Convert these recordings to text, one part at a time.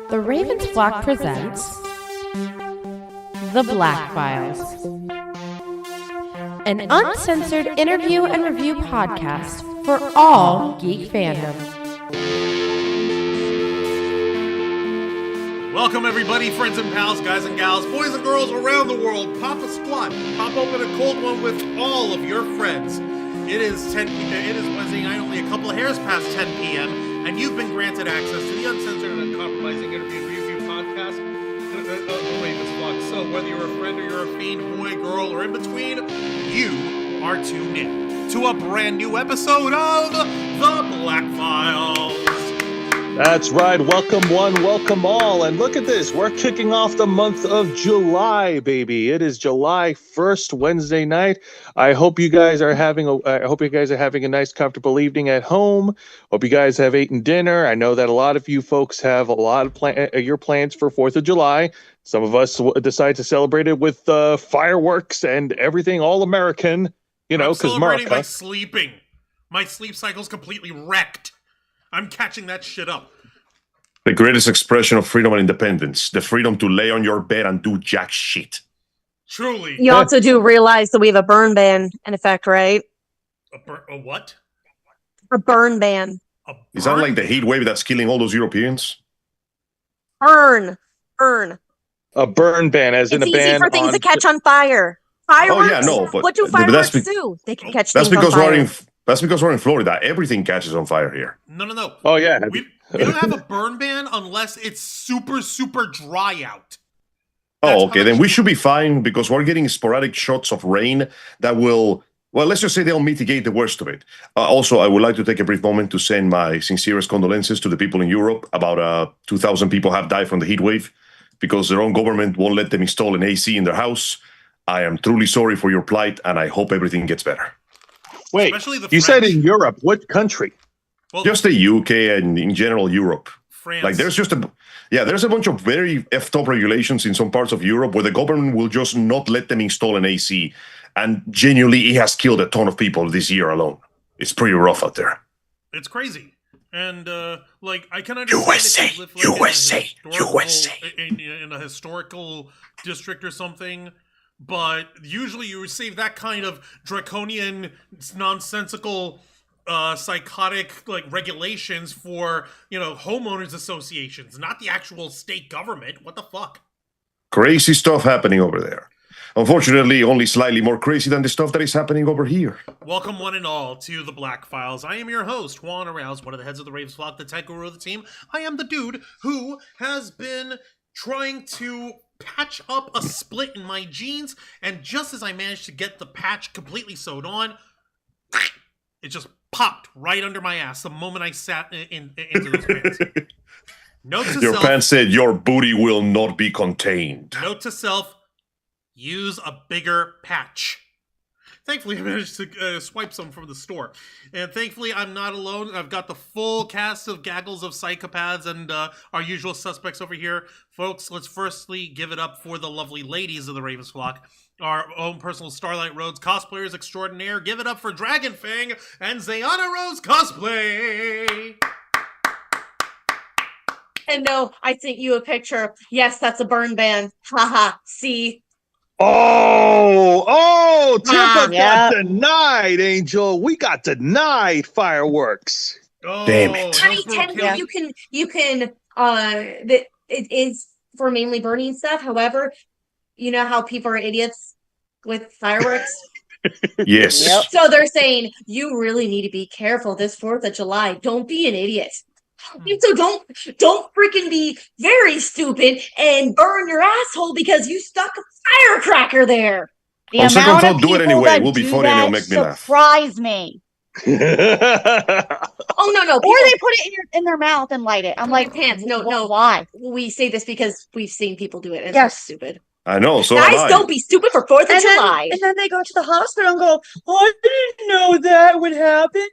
The Ravens Flock presents The Blackfiles, an uncensored interview and review podcast for all geek fandom. Welcome everybody, friends and pals, guys and gals, boys and girls around the world. Pop a squat, pop open a cold one with all of your friends. It is Wednesday night, only a couple of hairs past 10 p.m., and you've been granted access to the uncensored and uncompromising interview and review podcast of the Ravens Flock. So whether you're a friend or you're a fiend, boy, girl, or in between, you are tuned in to a brand new episode of The Blackfiles. That's right. Welcome one, welcome all. And look at this. We're kicking off the month of July, baby. It is July 1st, Wednesday night. I hope you guys are having a nice, comfortable evening at home. Hope you guys have eaten dinner. I know that a lot of you folks have a lot of your plans for 4th of July. Some of us decide to celebrate it with fireworks and everything all American, because celebrating by sleeping. My sleep cycle's completely wrecked. I'm catching that shit up. The greatest expression of freedom and independence. The freedom to lay on your bed and do jack shit. Truly. You also do realize that we have a burn ban in effect, right? A what? A burn ban. Is that like the heat wave that's killing all those Europeans? Burn. A burn ban, as in a ban. It's easy for things to catch on fire. Fireworks? Oh, yeah, no. But, what do fireworks do? They can catch things on fire. That's because we're in Florida. Everything catches on fire here. No. Oh, yeah. We don't have a burn ban unless it's super, super dry out. Okay. Then we should be fine because we're getting sporadic shots of rain that will, well, let's just say they'll mitigate the worst of it. Also, I would like to take a brief moment to send my sincerest condolences to the people in Europe. About 2,000 people have died from the heat wave because their own government won't let them install an AC in their house. I am truly sorry for your plight, and I hope everything gets better. Wait, you said in Europe. What country? Well, just the UK and in general Europe. France. Like there's a bunch of very effed up regulations in some parts of Europe where the government will just not let them install an AC. And genuinely, it has killed a ton of people this year alone. It's pretty rough out there. It's crazy. And, I can understand USA. In a historical district or something. But usually you receive that kind of draconian, nonsensical, psychotic regulations for homeowners associations, not the actual state government. What the fuck? Crazy stuff happening over there. Unfortunately, only slightly more crazy than the stuff that is happening over here. Welcome one and all to the Blackfiles. I am your host, Juan Arouse, one of the heads of the Ravens Flock, the tech guru of the team. I am the dude who has been trying to patch up a split in my jeans, and just as I managed to get the patch completely sewed on, it just popped right under my ass the moment I sat into those pants. Note to your self, pants said your booty will not be contained. Note to self, use a bigger patch. Thankfully, I managed to swipe some from the store. And thankfully, I'm not alone. I've got the full cast of gaggles of psychopaths and our usual suspects over here. Folks, let's firstly give it up for the lovely ladies of the Ravens Flock. Our own personal Starlight Rhodes cosplayers extraordinaire. Give it up for Dragonfang and Zayana Rose Cosplay. And no, I sent you a picture. Yes, that's a burn ban. Haha, see? Tampa got denied, Angel. We got denied fireworks. Oh, damn it. 2010, you can, it is for mainly burning stuff. However, you know how people are idiots with fireworks? Yes. Yep. So they're saying, you really need to be careful this 4th of July. Don't be an idiot. So don't freaking be very stupid and burn your asshole because you stuck a firecracker there. The amount of people that will be do funny and it'll that make me laugh. surprise me. Oh no! Or they put it in their mouth and light it. I'm like, pants. No. Why? We say this because we've seen people do it. And Yes. It's stupid. I know. So guys, don't be stupid for 4th of July. And then they go to the hospital and go, "Oh, I didn't know that would happen."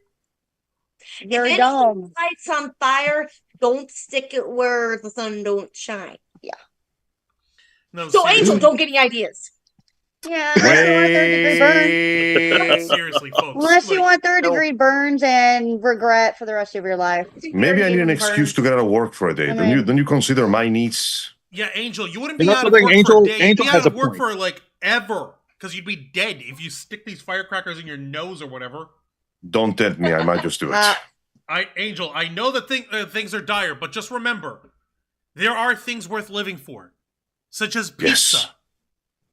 You're if dumb. Lights on fire. Don't stick it where the sun don't shine. Yeah. No, So seriously. Angel, don't get any ideas. Yeah, unless you want third-degree burns. Wait, seriously, folks. Unless you like, want third-degree burns and regret for the rest of your life. Maybe I need an excuse to get out of work for a day. I Don't you? mean- Don't you consider my needs? Yeah, Angel, you wouldn't You be know out of something, work for Angel? a day. You'd Angel be out has of a work point. for like ever, because you'd be dead if you stick these firecrackers in your nose or whatever. Don't tempt me. I might just do it. Angel, I know that things are dire, but just remember, there are things worth living for, such as pizza.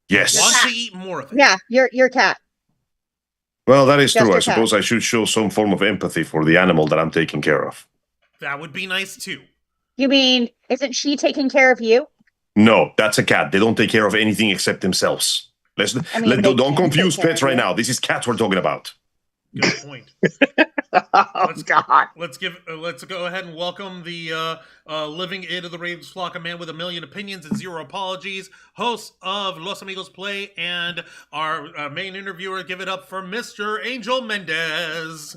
Yes. Want to eat more of it? Yeah, your cat. Well, that is Just true. I your cat. suppose I should show some form of empathy for the animal that I'm taking care of. That would be nice too. You mean, isn't she taking care of you? No, that's a cat. They don't take care of anything except themselves. Don't they confuse take care pets of right you. now. This is cats we're talking about. Good point. Oh, God. Let's go ahead and welcome the living id of the Ravens flock, a man with a million opinions and zero apologies, host of Los Amigos Play, and our main interviewer. Give it up for Mr. Angel Mendez.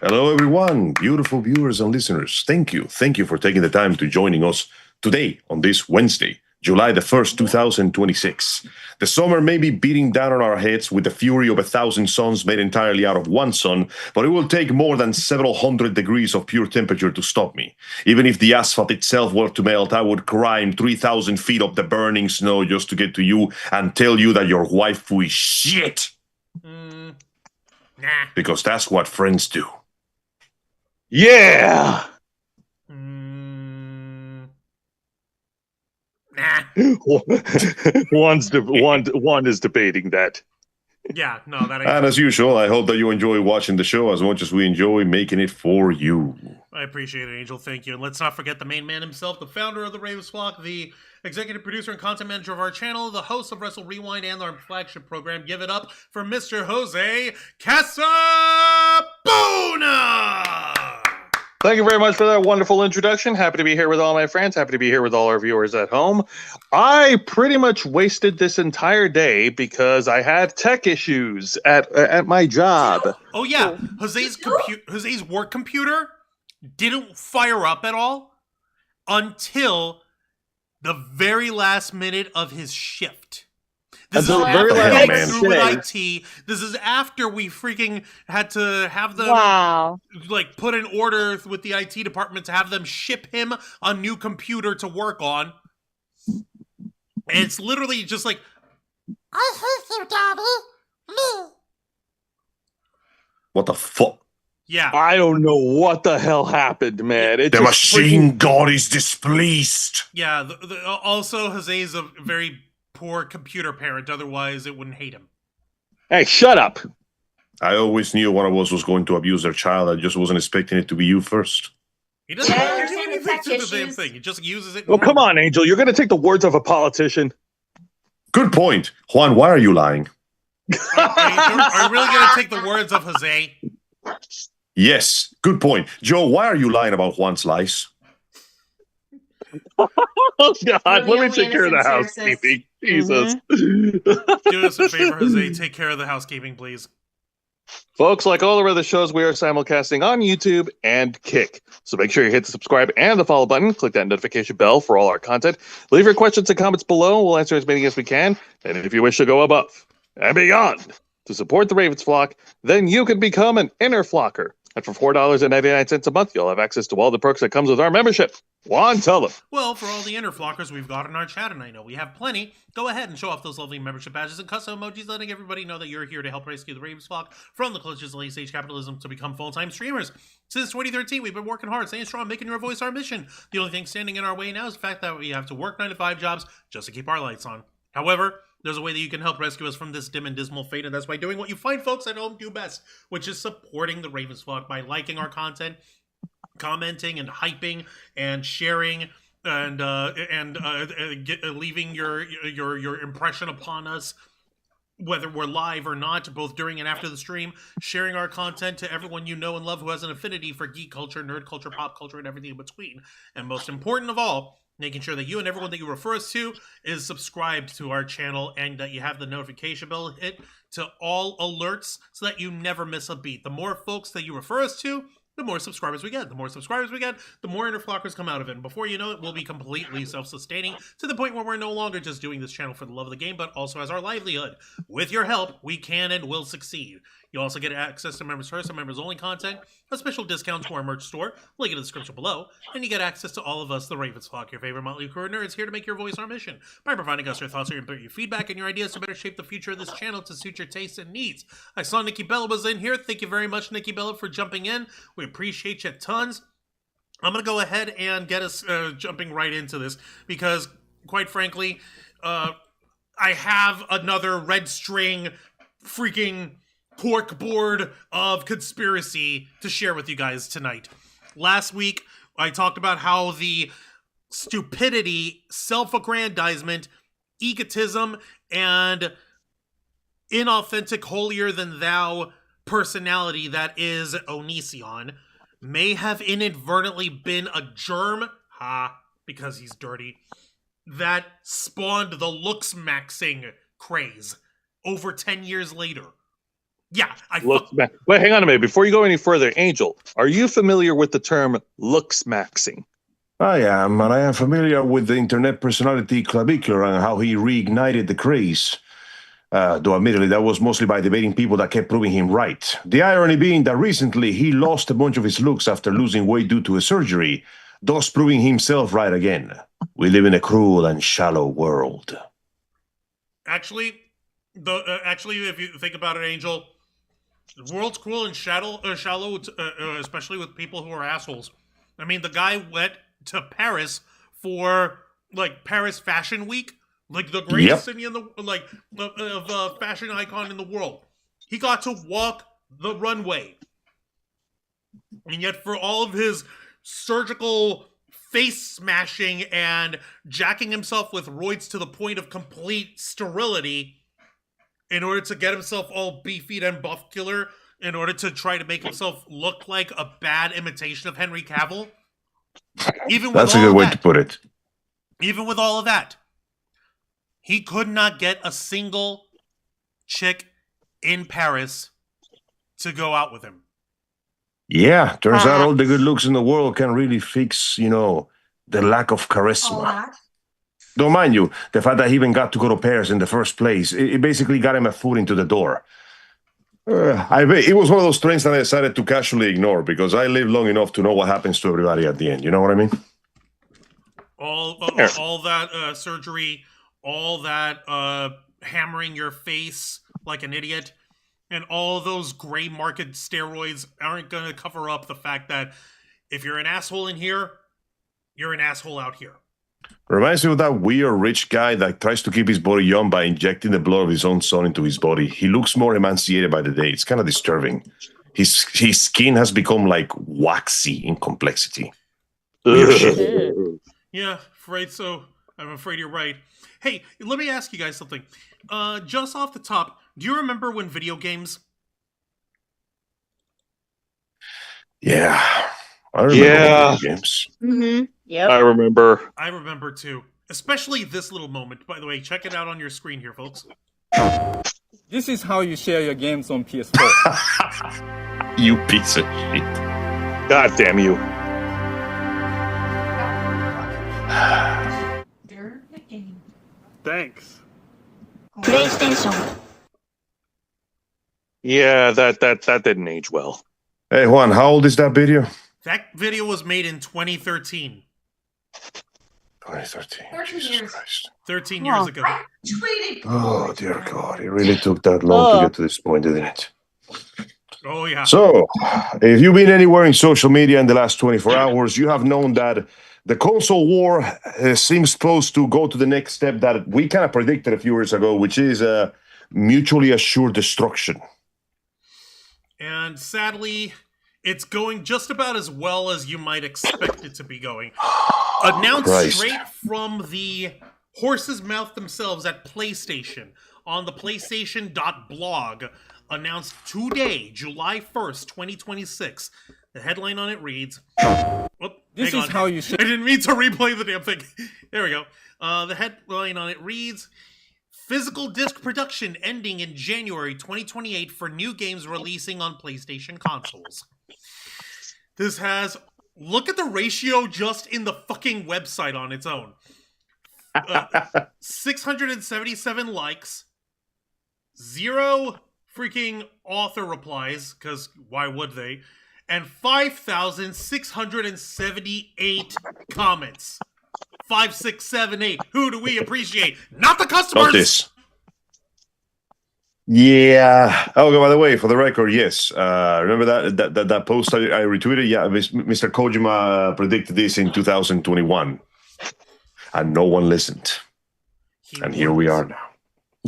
Hello, everyone. Beautiful viewers and listeners. Thank you. Thank you for taking the time to joining us today on this Wednesday, July the 1st, 2026. The summer may be beating down on our heads with the fury of 1,000 suns made entirely out of one sun, but it will take more than several hundred degrees of pure temperature to stop me. Even if the asphalt itself were to melt, I would climb 3,000 feet up the burning snow just to get to you and tell you that your waifu is shit. Nah. Because that's what friends do. Yeah. Nah. One is debating that. Yeah, no, that ain't. And as usual, I hope that you enjoy watching the show as much as we enjoy making it for you. I appreciate it, Angel. Thank you. And let's not forget the main man himself, the founder of the Ravens flock, the executive producer and content manager of our channel, the host of Wrestle Rewind and our flagship program. Give it up for Mr. Jose Casabona! Thank you very much for that wonderful introduction. Happy to be here with all my friends. Happy to be here with all our viewers at home. I pretty much wasted this entire day because I had tech issues at my job. Oh yeah, Jose's work computer didn't fire up at all until the very last minute of his shift. This is Until the after very last getting minute. through with IT. This is after we freaking had to have them like put an order with the IT department to have them ship him a new computer to work on. And it's literally just like, I hate you, Daddy. What the fuck? Yeah. I don't know what the hell happened, man. It The just machine god is displeased. Yeah. Also, Jose is a very poor computer parent. Otherwise, it wouldn't hate him. Hey, shut up. I always knew one of us was going to abuse their child. I just wasn't expecting it to be you first. He doesn't Yeah, have you're to do saying anything tech to the damn issues. thing. He just uses it. Well, come on, Angel. You're going to take the words of a politician. Good point. Juan, why are you lying? Are you really going to take the words of Jose? Yes, good point. Joe, why are you lying about Juan's lies? Oh, God. Let me only take care of the innocent sources. housekeeping. Jesus. Do us a favor, Jose. Take care of the housekeeping, please. Folks, like all our other shows, we are simulcasting on YouTube and Kick. So make sure you hit the subscribe and the follow button. Click that notification bell for all our content. Leave your questions and comments below. We'll answer as many as we can. And if you wish to go above and beyond to support the Ravens flock, then you can become an inner flocker. And for $4.99 a month, you'll have access to all the perks that comes with our membership. Juan, tell them. Well, for all the inner flockers we've got in our chat, and I know we have plenty, go ahead and show off those lovely membership badges and custom emojis, letting everybody know that you're here to help rescue the Ravens flock from the clutches of late-stage capitalism to become full-time streamers. Since 2013, we've been working hard, staying strong, making your voice our mission. The only thing standing in our way now is the fact that we have to work 9-to-5 jobs just to keep our lights on. However, there's a way that you can help rescue us from this dim and dismal fate, and that's by doing what you find folks at home do best, which is supporting the Ravens flock by liking our content, commenting and hyping and sharing and leaving your impression upon us, whether we're live or not, both during and after the stream, sharing our content to everyone you know and love who has an affinity for geek culture, nerd culture, pop culture, and everything in between. And most important of all, making sure that you and everyone that you refer us to is subscribed to our channel and that you have the notification bell hit to all alerts so that you never miss a beat. The more folks that you refer us to, the more subscribers we get. The more subscribers we get, the more inner flockers come out of it. And before you know it, we'll be completely self-sustaining to the point where we're no longer just doing this channel for the love of the game, but also as our livelihood. With your help, we can and will succeed. You also get access to members first and members only content, a special discount to our merch store, link in the description below, and you get access to all of us, the Ravens Flock, your favorite motley crew of nerds, here to make your voice our mission by providing us your thoughts, your feedback, and your ideas to better shape the future of this channel to suit your tastes and needs. I saw Nikki Bella was in here. Thank you very much, Nikki Bella, for jumping in. We appreciate you tons. I'm going to go ahead and get us jumping right into this because, quite frankly, I have another red string freaking cork board of conspiracy to share with you guys tonight. Last week, I talked about how the stupidity, self-aggrandizement, egotism, and inauthentic, holier-than-thou personality that is Onision may have inadvertently been a germ, because he's dirty, that spawned the looks-maxing craze over 10 years later. Yeah, Wait, hang on a minute. Before you go any further, Angel, are you familiar with the term looks maxing? I am, and I am familiar with the internet personality Clavicular and how he reignited the craze. Though admittedly, that was mostly by debating people that kept proving him right. The irony being that recently he lost a bunch of his looks after losing weight due to a surgery, thus proving himself right again. We live in a cruel and shallow world. Actually, if you think about it, Angel, the world's cruel and shallow, especially with people who are assholes. I mean, the guy went to Paris for, like, Paris Fashion Week, like the greatest city in the fashion icon in the world. He got to walk the runway, and yet for all of his surgical face smashing and jacking himself with roids to the point of complete sterility, in order to get himself all beefied and buff-killer, in order to try to make himself look like a bad imitation of Henry Cavill. That's a good way to put it. Even with all of that, he could not get a single chick in Paris to go out with him. Yeah, turns out all the good looks in the world can really fix, the lack of charisma. Don't mind you, the fact that he even got to go to Paris in the first place, it basically got him a foot into the door. It was one of those trends that I decided to casually ignore because I lived long enough to know what happens to everybody at the end. You know what I mean? All that surgery, all that hammering your face like an idiot, and all those gray market steroids aren't going to cover up the fact that if you're an asshole in here, you're an asshole out here. Reminds me of that weird rich guy that tries to keep his body young by injecting the blood of his own son into his body. He looks more emaciated by the day. It's kind of disturbing. His skin has become like waxy in complexity. Yeah, afraid so. I'm afraid you're right. Hey, let me ask you guys something. Just off the top, do you remember when video games? Yeah, I remember video games. Mm-hmm. Yep. I remember. I remember too. Especially this little moment. By the way, check it out on your screen here, folks. This is how you share your games on PS4. You piece of shit. God damn you. Thanks. PlayStation. Yeah, that didn't age well. Hey, Juan, how old is that video? That video was made in 2013. 2013. 13 Jesus years. Christ. 13 years ago. Oh, dear God. It really took that long to get to this point, didn't it? Oh, yeah. So, if you've been anywhere in social media in the last 24 hours, you have known that the console war seems supposed to go to the next step that we kind of predicted a few years ago, which is mutually assured destruction. And sadly, it's going just about as well as you might expect it to be going. Announced straight from the horse's mouth themselves at PlayStation on the PlayStation.blog, announced today, July 1st, 2026. The headline on it reads... This is how you should... I didn't mean to replay the damn thing. There we go. The headline on it reads... Physical disc production ending in January 2028 for new games releasing on PlayStation consoles. This has, look at the ratio just in the fucking website on its own. 677 likes, 0 freaking author replies, because why would they? And 5,678 comments. 5, 6, 7, 8. Who do we appreciate? Not the customers! Not this. Yeah. Oh, by the way, for the record, yes. Remember that post I retweeted? Yeah, Mr. Kojima predicted this in 2021. And no one listened. And here we are now.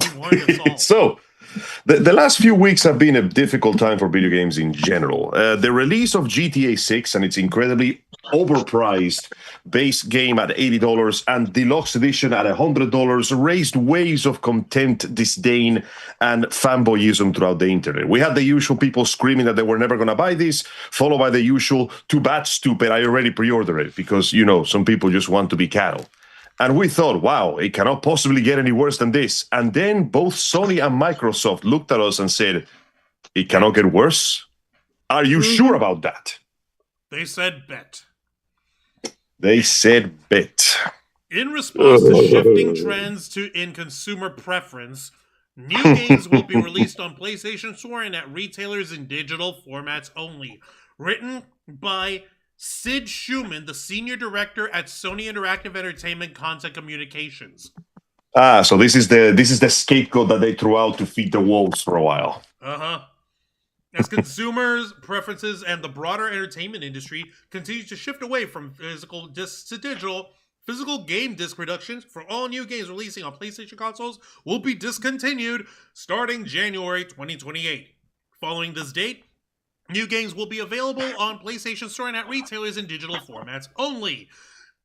He warned us all. So, the last few weeks have been a difficult time for video games in general. The release of GTA 6 and its incredibly overpriced base game at $80 and deluxe edition at $100 raised waves of contempt, disdain, and fanboyism throughout the internet. We had the usual people screaming that they were never going to buy this, followed by the usual, too bad, stupid, I already pre-ordered it, because, you know, some people just want to be cattle. And we thought, wow, it cannot possibly get any worse than this. And then both Sony and Microsoft looked at us and said, it cannot get worse? Are you sure about that? They said bet. They said bet. In response to shifting trends in consumer preference, new games will be released on PlayStation Store and at retailers in digital formats only. Written by Sid Schumann, the senior director at Sony Interactive Entertainment Content Communications. So this is the scapegoat that they threw out to feed the wolves for a while. As consumers' preferences and the broader entertainment industry continue to shift away from physical discs to digital, physical game disc productions for all new games releasing on PlayStation consoles will be discontinued starting January 2028. Following this date, new games will be available on PlayStation Store and at retailers in digital formats only.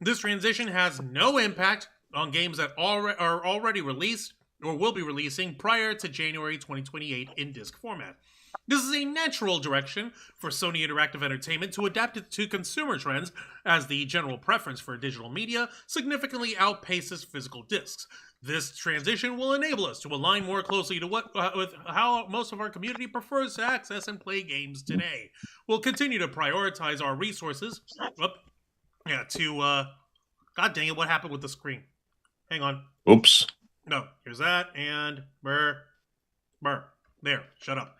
This transition has no impact on games that are already released or will be releasing prior to January 2028 in disc format. This is a natural direction for Sony Interactive Entertainment to adapt it to consumer trends, as the general preference for digital media significantly outpaces physical discs. This transition will enable us to align more closely to with how most of our community prefers to access and play games today. We'll continue to prioritize our resources. God dang it! What happened with the screen? Hang on. Oops. No, here's that and burr. There. Shut up.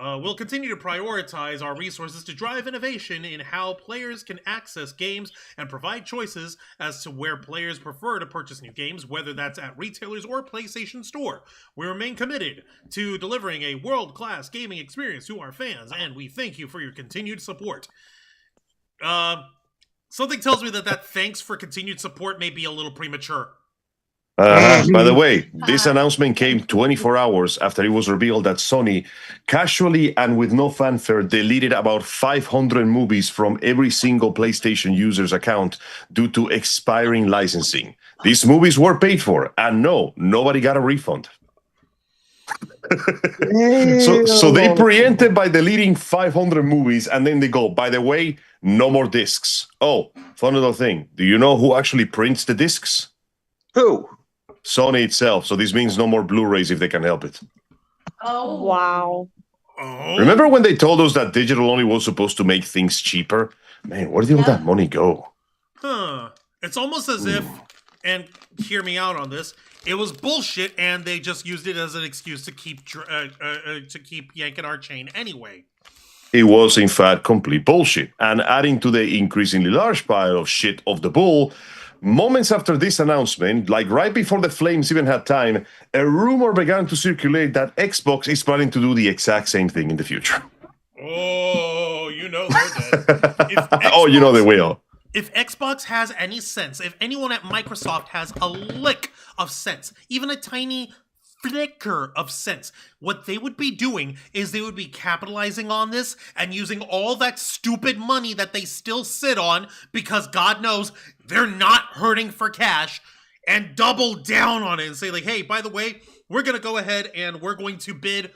We'll continue to prioritize our resources to drive innovation in how players can access games and provide choices as to where players prefer to purchase new games, whether that's at retailers or PlayStation Store. We remain committed to delivering a world-class gaming experience to our fans, and we thank you for your continued support. Something tells me that thanks for continued support may be a little premature. By the way, this announcement came 24 hours after it was revealed that Sony casually and with no fanfare deleted about 500 movies from every single PlayStation user's account due to expiring licensing. These movies were paid for, and no, nobody got a refund. So they preempted by deleting 500 movies, and then they go, by the way, no more discs. Oh, fun little thing. Do you know who actually prints the discs? Who? Sony itself. So this means no more Blu-rays if they can help it. Oh. Wow. Oh. Remember when they told us that digital only was supposed to make things cheaper? Man, where did all that money go? It's almost as if, and hear me out on this, it was bullshit and they just used it as an excuse to keep yanking our chain anyway. It was, in fact, complete bullshit. And adding to the increasingly large pile of shit of the bull, moments after this announcement, like right before the flames even had time, a rumor began to circulate that Xbox is planning to do the exact same thing in the future. Oh, you know they're dead. You know they will. If Xbox has any sense, if anyone at Microsoft has a lick of sense, even a tiny flicker of sense, what they would be doing is they would be capitalizing on this and using all that stupid money that they still sit on, because God knows they're not hurting for cash, and double down on it and say like, hey, by the way, we're going to go ahead and we're going to bid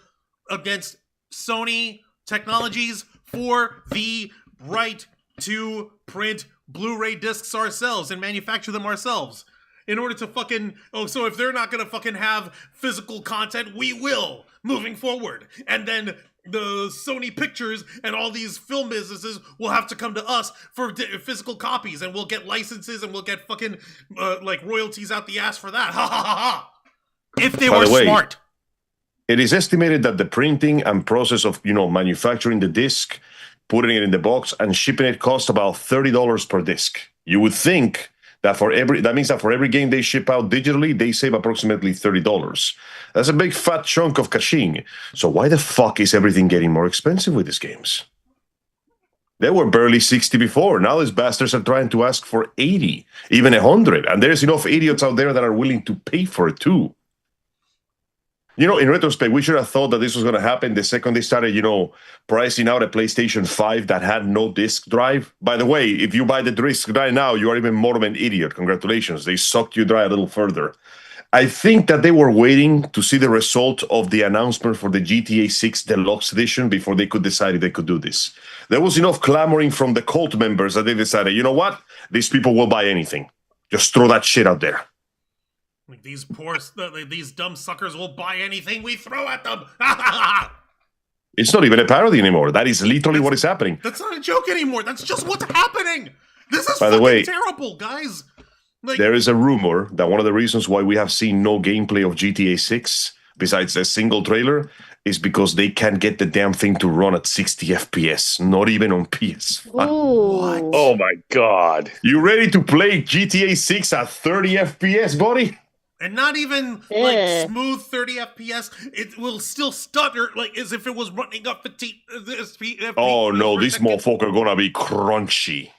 against Sony Technologies for the right to print Blu-ray discs ourselves and manufacture them ourselves. In order to so if they're not going to have physical content, we will, moving forward. And then the Sony Pictures and all these film businesses will have to come to us for physical copies, and we'll get licenses and we'll get fucking like royalties out the ass for that. Ha ha ha ha! If they were smart. It is estimated that the printing and process of, manufacturing the disc, putting it in the box, and shipping it costs about $30 per disc. You would think that that means that for every game they ship out digitally, they save approximately $30. That's a big fat chunk of caching. So why the fuck is everything getting more expensive with these games? They were barely 60 before. Now these bastards are trying to ask for 80, even 100. And there's enough idiots out there that are willing to pay for it too. In retrospect, we should have thought that this was going to happen the second they started, pricing out a PlayStation 5 that had no disk drive. By the way, if you buy the disk drive now, you are even more of an idiot. Congratulations. They sucked you dry a little further. I think that they were waiting to see the result of the announcement for the GTA 6 Deluxe Edition before they could decide if they could do this. There was enough clamoring from the cult members that they decided, you know what? These people will buy anything. Just throw that shit out there. Like these dumb suckers will buy anything we throw at them. It's not even a parody anymore. That is literally what is happening. That's not a joke anymore. That's just what's happening. This is terrible, guys. There is a rumor that one of the reasons why we have seen no gameplay of GTA 6, besides a single trailer, is because they can't get the damn thing to run at 60 FPS, not even on PS5. What? Oh my god. You ready to play GTA 6 at 30 FPS, buddy? And not even like smooth 30 FPS. It will still stutter like as if it was running up 50 FPS. Oh no, this motherfucker gonna be crunchy.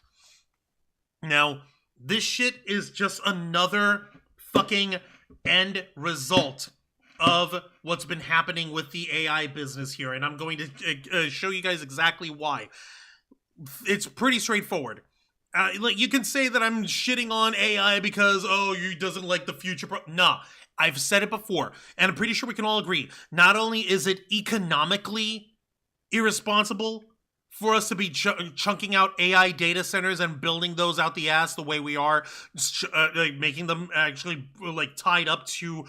Now, this shit is just another fucking end result of what's been happening with the AI business here. And I'm going to show you guys exactly why. It's pretty straightforward. You can say that I'm shitting on AI because, you doesn't like the future. Nah, I've said it before, and I'm pretty sure we can all agree. Not only is it economically irresponsible for us to be chunking out AI data centers and building those out the ass the way we are, making them actually tied up to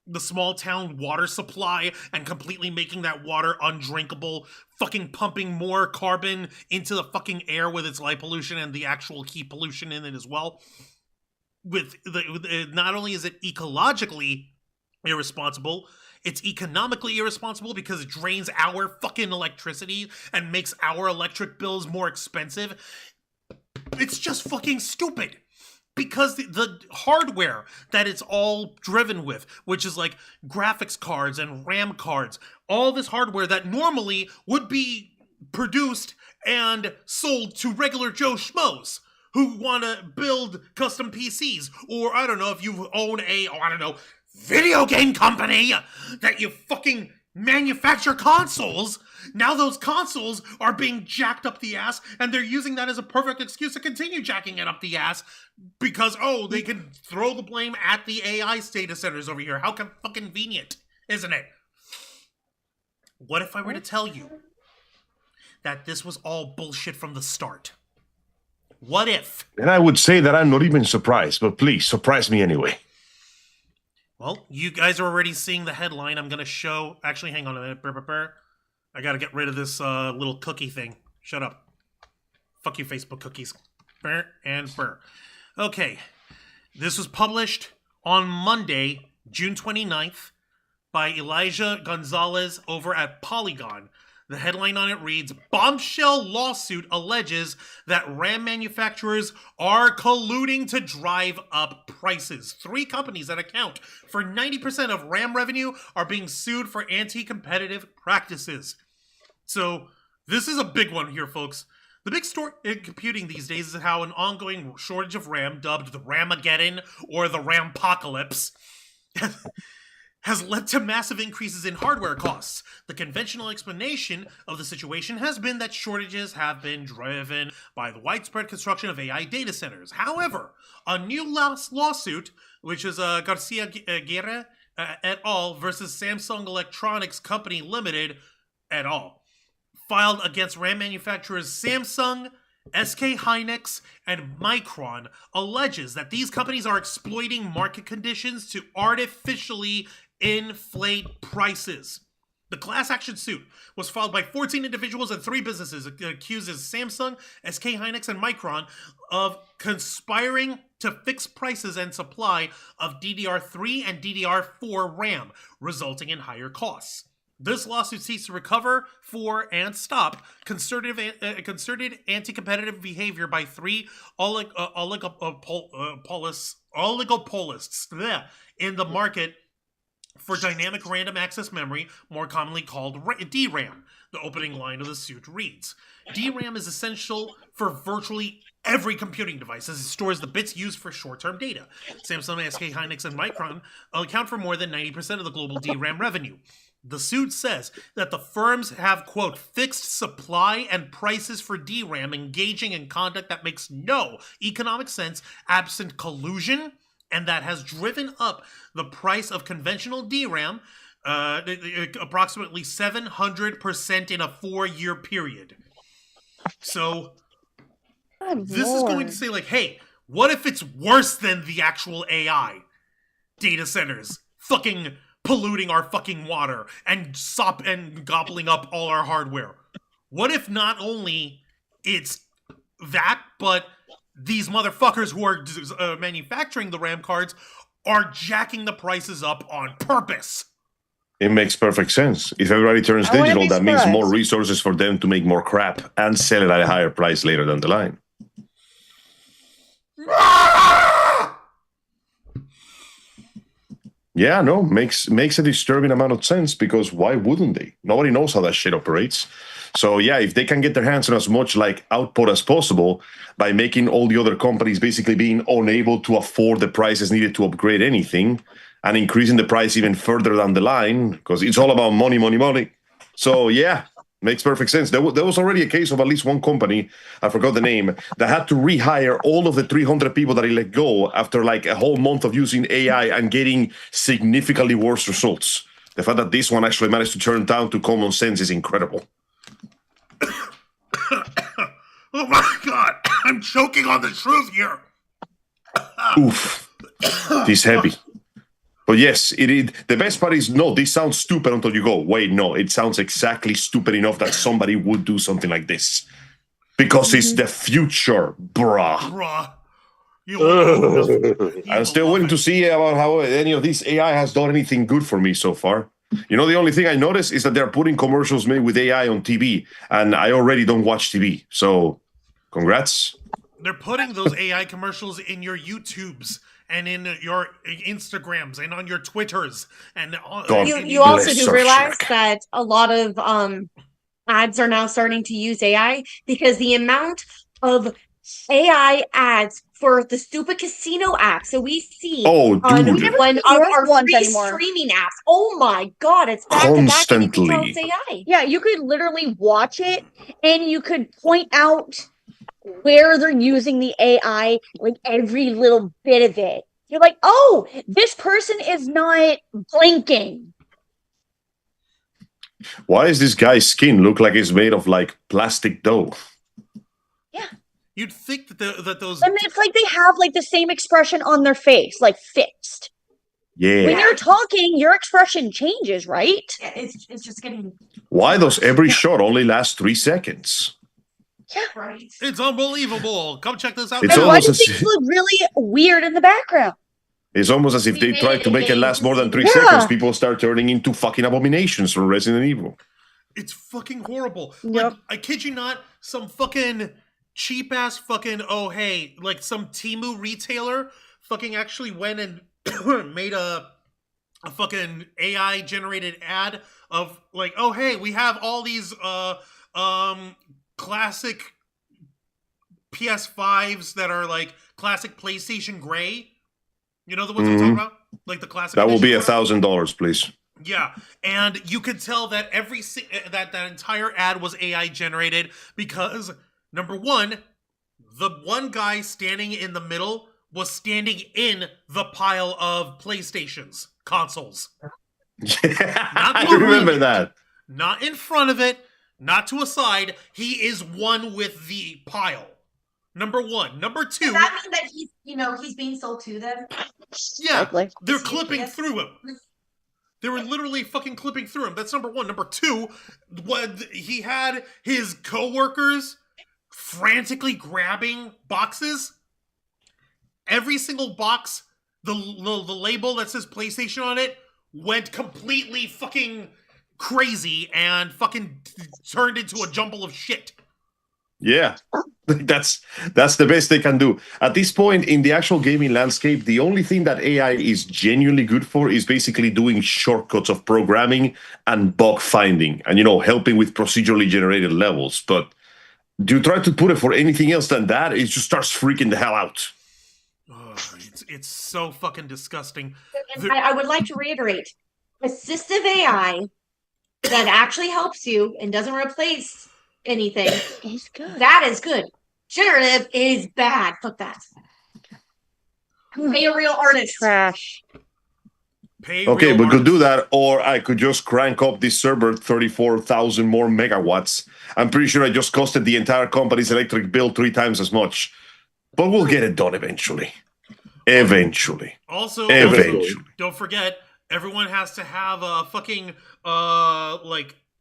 the small town water supply and completely making that water undrinkable, fucking pumping more carbon into the fucking air with its light pollution and the actual heat pollution in it as well. Not only is it ecologically irresponsible, it's economically irresponsible because it drains our fucking electricity and makes our electric bills more expensive. It's just fucking stupid. Because the hardware that it's all driven with, which is like graphics cards and RAM cards, all this hardware that normally would be produced and sold to regular Joe Schmoes who want to build custom PCs, or I don't know if you own video game company that you fucking manufacture consoles. Now those consoles are being jacked up the ass, and they're using that as a perfect excuse to continue jacking it up the ass because, they can throw the blame at the AI data centers over here. How fucking convenient, isn't it? What if I were to tell you that this was all bullshit from the start? What if? And I would say that I'm not even surprised, but please, surprise me anyway. Well, you guys are already seeing the headline. I'm going to show... Actually, hang on a minute. I got to get rid of this little cookie thing. Shut up. Fuck you, Facebook cookies. Burr and burr. Okay. This was published on Monday, June 29th, by Elijah Gonzalez over at Polygon. The headline on it reads, Bombshell lawsuit alleges that RAM manufacturers are colluding to drive up prices. 3 companies that account for 90% of RAM revenue are being sued for anti-competitive practices. So this is a big one here, folks. The big story in computing these days is how an ongoing shortage of RAM, dubbed the Ramageddon or the Rampocalypse, has led to massive increases in hardware costs. The conventional explanation of the situation has been that shortages have been driven by the widespread construction of AI data centers. However, a new lawsuit, which is Garcia Aguirre et al. Versus Samsung Electronics Company Limited et al., filed against RAM manufacturers Samsung, SK Hynix, and Micron, alleges that these companies are exploiting market conditions to artificially inflate prices. The class action suit was filed by 14 individuals and 3 businesses accused as Samsung, SK Hynix, and Micron of conspiring to fix prices and supply of DDR3 and DDR4 RAM, resulting in higher costs. This lawsuit seeks to recover for and stop concerted anti-competitive behavior by 3 oligopolists in the market for dynamic random access memory, more commonly called DRAM. The opening line of the suit reads, DRAM is essential for virtually every computing device as it stores the bits used for short-term data. Samsung, SK Hynix, and Micron account for more than 90% of the global DRAM revenue. The suit says that the firms have, quote, fixed supply and prices for DRAM, engaging in conduct that makes no economic sense absent collusion, and that has driven up the price of conventional DRAM approximately 700% in a 4-year period. So this is going to say, like, hey, what if it's worse than the actual AI data centers fucking polluting our fucking water and gobbling up all our hardware? What if not only it's that, but these motherfuckers who are manufacturing the RAM cards are jacking the prices up on purpose? It makes perfect sense. If everybody turns digital, that means more resources for them to make more crap and sell it at a higher price later down the line. Yeah, no, makes a disturbing amount of sense, because why wouldn't they? Nobody knows how that shit operates. So yeah, if they can get their hands on as much like output as possible by making all the other companies basically being unable to afford the prices needed to upgrade anything and increasing the price even further down the line, because it's all about money, money, money. So yeah, makes perfect sense. There was already a case of at least one company, I forgot the name, that had to rehire all of the 300 people that he let go after like a whole month of using AI and getting significantly worse results. The fact that this one actually managed to turn down to common sense is incredible. Oh my god, I'm choking on the truth here. Oof. This heavy. But yes, the best part is, no, this sounds stupid until you go, wait, no, it sounds exactly stupid enough that somebody would do something like this. Because it's the future, bruh. I'm still waiting to see about how any of this AI has done anything good for me so far. You know, the only thing I noticed is that they're putting commercials made with AI on TV, and I already don't watch TV. So, congrats. They're putting those AI commercials in your YouTubes and in your Instagrams and on your Twitters. And you also do realize that a lot of ads are now starting to use AI, because the amount of AI ads for the stupid casino apps that we see on our free streaming apps. Oh my god, it's back to back, and you can tell it's AI. Yeah, you could literally watch it and you could point out where they're using the AI, like every little bit of it. You're like, oh, this person is not blinking. Why does this guy's skin look like it's made of like plastic dough? Yeah. You'd think that those... And it's like they have like the same expression on their face, like fixed. Yeah. When you're talking, your expression changes, right? Yeah, it's just getting... Why does every shot only last 3 seconds? Yeah. Right. It's unbelievable. Come check this out. It's And why do things look really weird in the background? It's almost as if they tried to make it last more than 3 seconds. People start turning into fucking abominations from Resident Evil. It's fucking horrible. Yep. Like, I kid you not, some fucking cheap-ass fucking, oh, hey, like some Temu retailer fucking actually went and made a fucking AI-generated ad of, like, oh, hey, we have all these, classic PS5s that are, like, classic PlayStation gray. You know the ones I'm talking about? Like the classic. That will be $1,000, please. Yeah, and you could tell that that entire ad was AI generated because, number one, the one guy standing in the middle was standing in the pile of PlayStations consoles. Yeah, I remember that. Not in front of it, not to a side. He is one with the pile. Number one. Number two. Does that mean that he's being sold to them? Yeah, Likely. they're clipping through him. They were literally fucking clipping through him. That's number one. Number two, he had his coworkers frantically grabbing boxes. Every single box, the label that says PlayStation on it went completely fucking crazy and fucking turned into a jumble of shit. Yeah, that's the best they can do. At this point in the actual gaming landscape, the only thing that AI is genuinely good for is basically doing shortcuts of programming and bug finding and, helping with procedurally generated levels. But do you try to put it for anything else than that, it just starts freaking the hell out. It's so fucking disgusting. I would like to reiterate, assistive AI that actually helps you and doesn't replace anything It's good. that is good. Generative is bad. Fuck that. Pay a real artist. Trash. Okay, we could do that, or I could just crank up this server 34,000 more megawatts. I'm pretty sure I just costed the entire company's electric bill 3 times as much. But we'll get it done eventually. Eventually. Also, don't forget, everyone has to have a fucking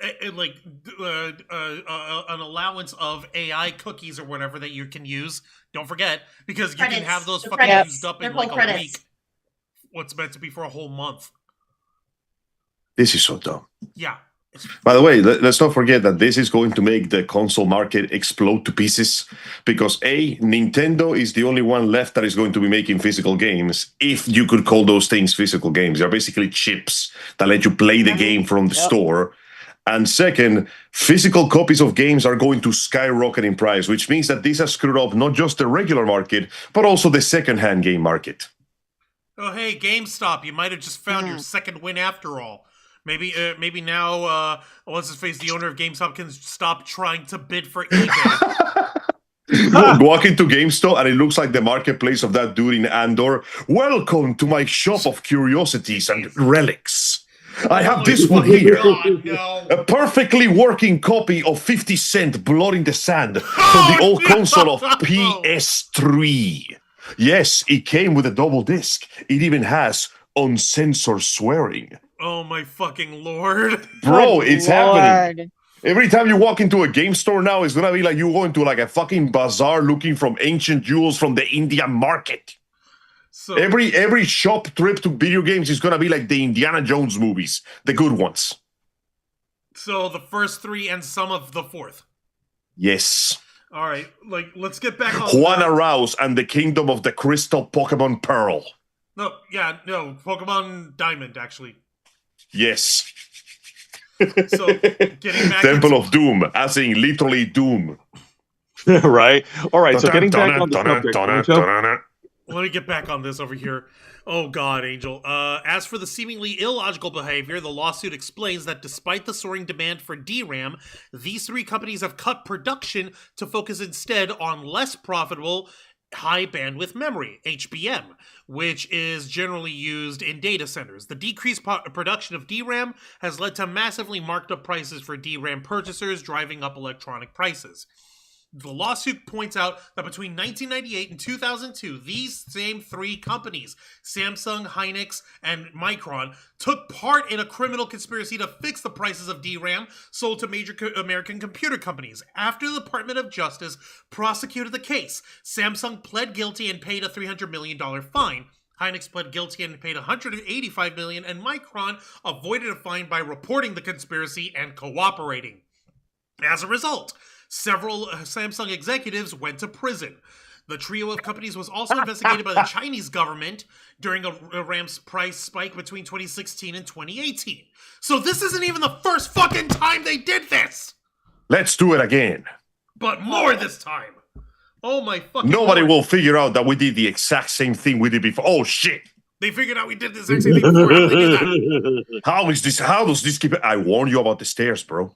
an allowance of AI cookies or whatever that you can use. Don't forget, because you can have those fucking used up in like a week. What's meant to be for a whole month. This is so dumb. Yeah. By the way, let's not forget that this is going to make the console market explode to pieces because Nintendo is the only one left that is going to be making physical games, if you could call those things physical games. They're basically chips that let you play the game from the store. And second, physical copies of games are going to skyrocket in price, which means that this has screwed up not just the regular market, but also the second-hand game market. Oh, hey, GameStop, you might have just found your second win after all. Maybe now, what's his face, the owner of GameStop can stop trying to bid for eBay. Walk into GameStop and it looks like the marketplace of that dude in Andor. Welcome to my shop of curiosities and relics. I have this one here. God, no. A perfectly working copy of 50 Cent Blood in the Sand from the old console of PS3. Yes, it came with a double disc. It even has uncensored swearing. Oh my fucking lord. Bro, it's happening. Every time you walk into a game store now, it's gonna be like you go into like a fucking bazaar looking from ancient jewels from the Indian market. So every shop trip to video games is gonna be like the Indiana Jones movies, the good ones. So the first 3 and some of the 4th. Yes. All right, let's get back on Juana Rouse and the Kingdom of the Crystal Pokemon Pearl. No, Pokemon Diamond, actually. Yes. So, getting back Temple of Doom, as in literally Doom. Right. All right, so getting back on the subject. Let me get back on this over here. Oh God, Angel. As for the seemingly illogical behavior, the lawsuit explains that despite the soaring demand for DRAM, these 3 companies have cut production to focus instead on less profitable high bandwidth memory, HBM, which is generally used in data centers. The decreased production of DRAM has led to massively marked up prices for DRAM purchasers, driving up electronic prices. The lawsuit points out that between 1998 and 2002, these same 3 companies, Samsung, Hynix, and Micron, took part in a criminal conspiracy to fix the prices of DRAM sold to major American computer companies. After the Department of Justice prosecuted the case, Samsung pled guilty and paid a $300 million fine. Hynix pled guilty and paid $185 million, and Micron avoided a fine by reporting the conspiracy and cooperating. As a result, several Samsung executives went to prison. The trio of companies was also investigated by the Chinese government during a RAM's price spike between 2016 and 2018. So this isn't even the first fucking time they did this! Let's do it again. But more this time! Oh my fucking Nobody Lord. will figure out that we did the exact same thing we did before. Oh shit! They figured out we did the exact same thing before. How did they do that? How does this keep it? I warned you about the stairs, bro.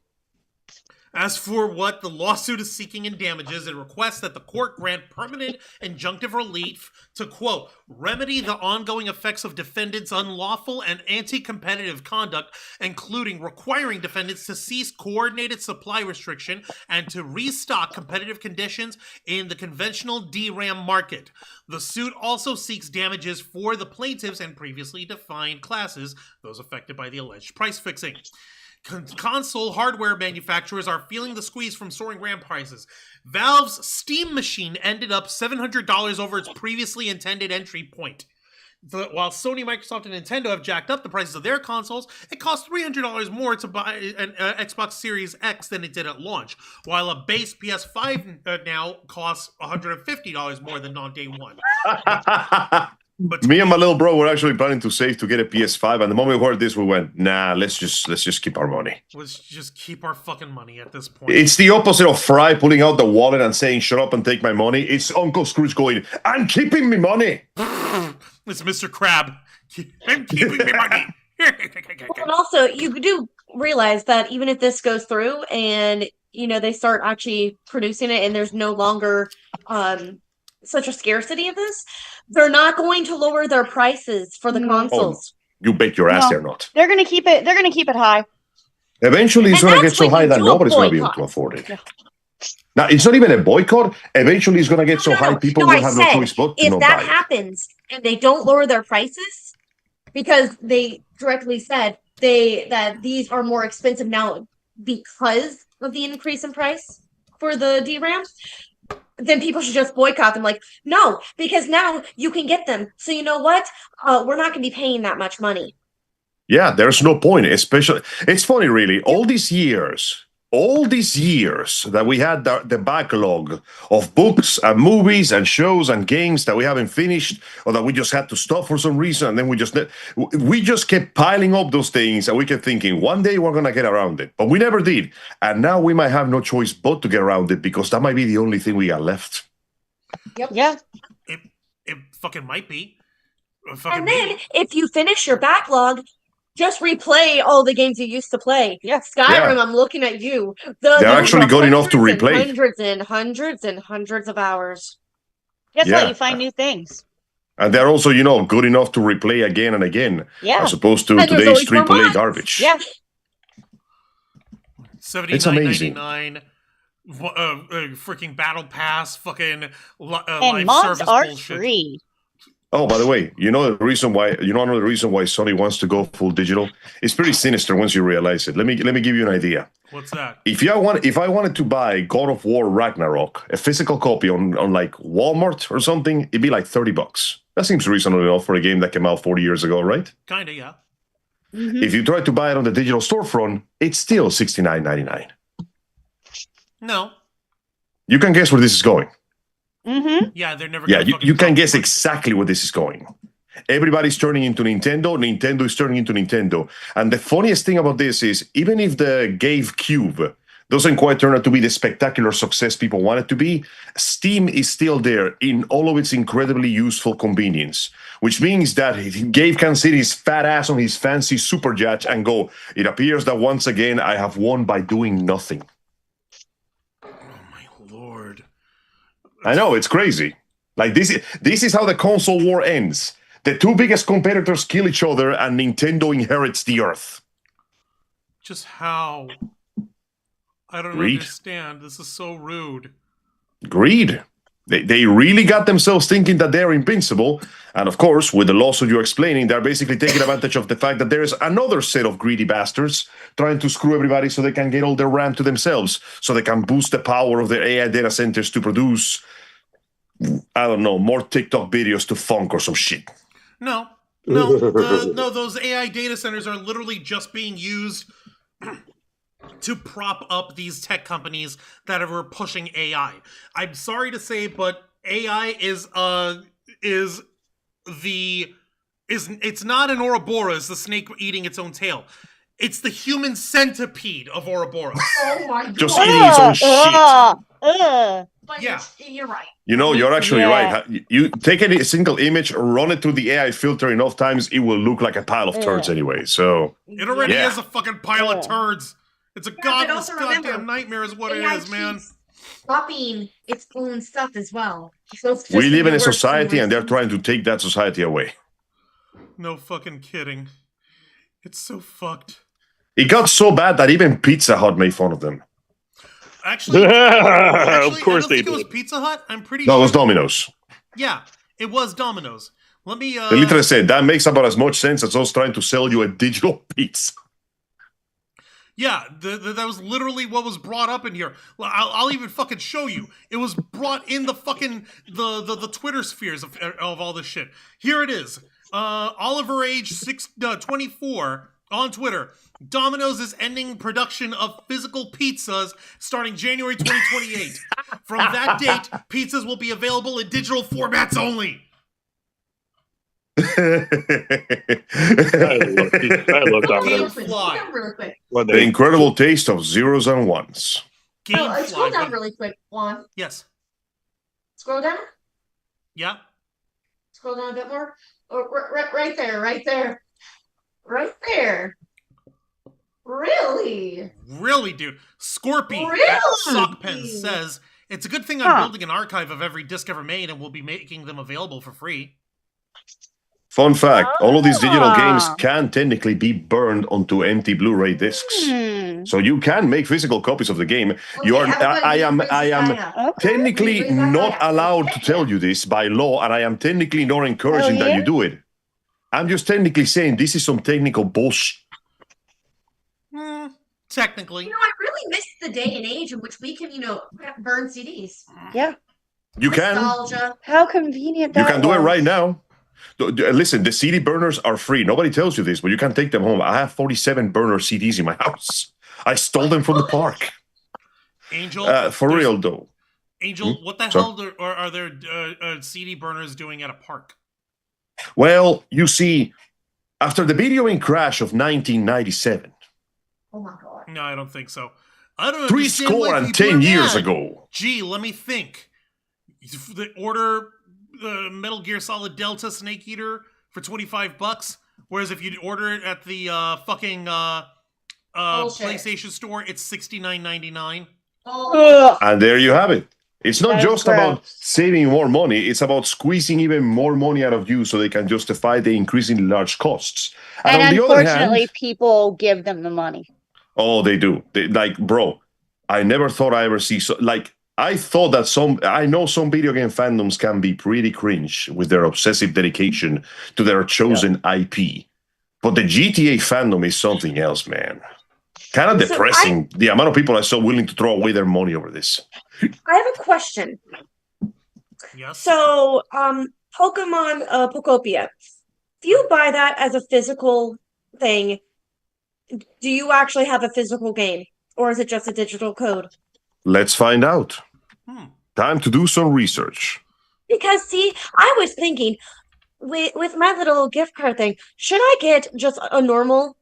As for what the lawsuit is seeking in damages, it requests that the court grant permanent injunctive relief to, quote, remedy the ongoing effects of defendants' unlawful and anti-competitive conduct, including requiring defendants to cease coordinated supply restriction and to restock competitive conditions in the conventional DRAM market. The suit also seeks damages for the plaintiffs and previously defined classes, those affected by the alleged price fixing. Console hardware manufacturers are feeling the squeeze from soaring RAM prices. Valve's Steam machine ended up $700 over its previously intended entry point. While Sony, Microsoft, and Nintendo have jacked up the prices of their consoles, it costs $300 more to buy an Xbox Series X than it did at launch, while a base PS5 now costs $150 more than on day one. But me and my little bro were actually planning to save to get a PS5, and the moment we heard this, we went, "Nah, let's just keep our money. Let's just keep our fucking money at this point." It's the opposite of Fry pulling out the wallet and saying, "Shut up and take my money." It's Uncle Scrooge going, "I'm keeping me money." It's Mr. Crab. I'm keeping my money. And also, you do realize that even if this goes through and they start actually producing it, and there's no longer such a scarcity of this, they're not going to lower their prices for the consoles. You bet your ass they're not. They're gonna keep it high. Eventually, it's And going to that's get so when high you that do a nobody's going to be able boycott. to afford it. Yeah. Now, it's not even a boycott. Eventually, it's going to get so high, people will have no choice but to if not that buy it. happens and they don't lower their prices, because they directly said that these are more expensive now because of the increase in price for the DRAM, then people should just boycott them. Like, no, because now you can get them. So you know what? We're not going to be paying that much money. Yeah, there's no point. Especially, it's funny, really. All these years that we had the backlog of books and movies and shows and games that we haven't finished, or that we just had to stop for some reason, and then we just kept piling up those things, and we kept thinking one day we're gonna get around it, but we never did. And now we might have no choice but to get around it, because that might be the only thing we got left. Yep. Yeah. It fucking might be. And then if you finish your backlog, just replay all the games you used to play. Yeah. Skyrim, Yeah. I'm looking at you. They're actually good enough to hundreds and replay. Hundreds and hundreds and hundreds of hours. Just Yeah. let you find new things. And they're also, good enough to replay again and again, Yeah. as opposed to And there's today's always more AAA mods. garbage. Yeah. It's amazing. $79.99. Freaking battle pass, fucking And live mods service are bullshit. free. Oh, by the way, another reason why Sony wants to go full digital? It's pretty sinister once you realize it. Let me give you an idea. What's that? If I wanted to buy God of War Ragnarok, a physical copy on like Walmart or something, it'd be like $30. That seems reasonable enough for a game that came out 40 years ago, right? Kinda, yeah. Mhm. If you try to buy it on the digital storefront, it's still $69.99. No. You can guess where this is going. Mm-hmm. Yeah, they're never Yeah, gonna fucking you can come guess for it. exactly where this is going. Everybody's turning into Nintendo. Nintendo is turning into Nintendo. And the funniest thing about this is, even if the Gave Cube doesn't quite turn out to be the spectacular success people want it to be, Steam is still there in all of its incredibly useful convenience, which means that Gabe can sit his fat ass on his fancy superjet and go, "It appears that once again I have won by doing nothing." Oh my lord. I know, it's crazy. Like this is how the console war ends. The two biggest competitors kill each other and Nintendo inherits the earth. Just how? I don't Greed. understand. This is so rude. Greed. They really got themselves thinking that they're invincible. And of course, with the lawsuit you're explaining, they're basically taking advantage of the fact that there's another set of greedy bastards trying to screw everybody so they can get all their RAM to themselves, so they can boost the power of their AI data centers to produce, I don't know, more TikTok videos to funk or some shit. No, those AI data centers are literally just being used to prop up these tech companies that are pushing AI. I'm sorry to say, but AI it's not an Ouroboros, the snake eating its own tail. It's the human centipede of Ouroboros. Oh my god. Just eating its own shit. But Yeah. you're right. You know, you're actually Yeah. right. You take a single image, run it through the AI filter enough times, it will look like a pile of turds anyway. So, It already Yeah. is a fucking pile of turds. It's a but godless also remember, goddamn nightmare is what it AI is, man. keeps copying its own stuff as well. So it's just We gonna live in get a worse society worse. and they're trying to take that society away. No fucking kidding. It's so fucked. It got so bad that even Pizza Hut made fun of them. Actually, Of I course don't they think it was did. Pizza Hut. I'm pretty No, sure. it was Domino's. Yeah, it was Domino's. Let me. They literally said that makes about as much sense as us trying to sell you a digital pizza. Yeah, that was literally what was brought up in here. Well, I'll even fucking show you. It was brought in the fucking the Twitter spheres of all this shit. Here it is. Oliver Age 24 on Twitter. Domino's is ending production of physical pizzas starting January 2028. From that date, pizzas will be available in digital formats only. I looked on Scroll it. down really quick. When The they- incredible taste of zeros and ones. Scroll down Gamefly. really quick, Juan. Yes. Scroll down. Yeah. Scroll down a bit more. Oh, right there, right there. Right there. Really? Really, dude. Scorpy at Really? Sockpen says, it's a good thing I'm building an archive of every disc ever made and we'll be making them available for free. Fun fact, all of these digital games Ah. can technically be burned onto empty Blu-ray discs. So you can make physical copies of the game. You are I am technically Bring that not back. allowed to tell you this by law, and I am technically not encouraging Oh, that yeah? you do it. I'm just technically saying this is some technical bullshit. Technically. I really miss the day and age in which we can, burn CDs. Yeah. You can. Nostalgia. How convenient You that can do it was. right now. Listen, the CD burners are free. Nobody tells you this, but you can take them home. I have 47 burner CDs in my house. I stole them from the park. Angel. For real, though. Angel, what the Sorry. hell are there CD burners doing at a park? Well, you see, after the videoing crash of 1997, Oh my god. No, I don't think so. I don't three understand why score and people 10 are years mad. ago. Gee, let me think. They order the Metal Gear Solid Delta Snake Eater for $25, whereas if you order it at the fucking Bullshit. PlayStation Store, it's $69.99. Oh, Ugh. And there you have it. It's not That is just about gross. saving more money, it's about squeezing even more money out of you so they can justify the increasingly large costs. And on the other unfortunately, hand, people give them the money. oh, they do. Bro, I never thought I ever see I thought that I know some video game fandoms can be pretty cringe with their obsessive dedication to their chosen IP. But the GTA fandom is something else, man. Kind of So depressing, the amount of people are so willing to throw away their money over this. I have a question. Yes. So, Pokemon Pokopia. If you buy that as a physical thing, do you actually have a physical game? Or is it just a digital code? Let's find out. Time to do some research. Because, see, I was thinking, with my little gift card thing, should I get just a normal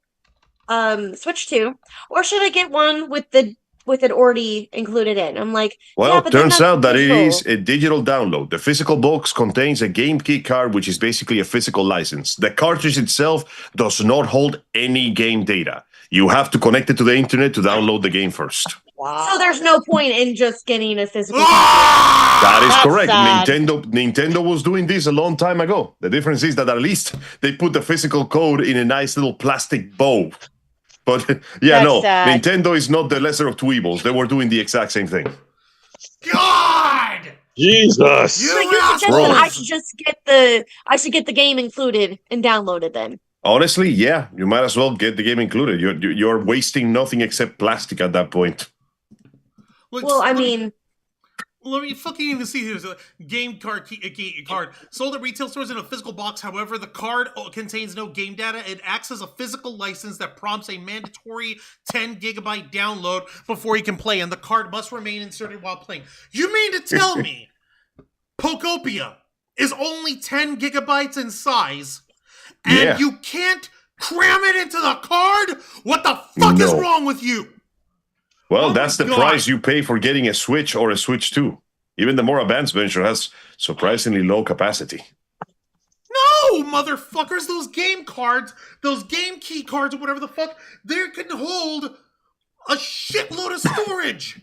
Switch 2? Or should I get one with it already included in? I'm like, Well, yeah, but then turns that's out that it digital. is a digital download. The physical box contains a game key card, which is basically a physical license. The cartridge itself does not hold any game data. You have to connect it to the internet to download the game first. So there's no point in just getting a physical That is That's correct. sad. Nintendo was doing this a long time ago. The difference is that at least they put the physical code in a nice little plastic bow. But yeah, That's no, sad. Nintendo is not the lesser of two evils. They were doing the exact same thing. God! Jesus. So you assholes! suggest that I should get the game included and download it then? Honestly, yeah, you might as well get the game included. You're wasting nothing except plastic at that point. Well, I mean, Let me fucking even see here's a game card card sold at retail stores in a physical box. However, the card contains no game data. It acts as a physical license that prompts a mandatory 10 gigabyte download before you can play, and the card must remain inserted while playing. You mean to tell me Pokopia is only 10 gigabytes in size, and Yeah. you can't cram it into the card? What the fuck is No. wrong with you? Well, Oh that's my the God. price you pay for getting a Switch or a Switch 2. Even the more advanced version has surprisingly low capacity. No, motherfuckers, those game cards, those game key cards or whatever the fuck, they can hold a shitload of storage.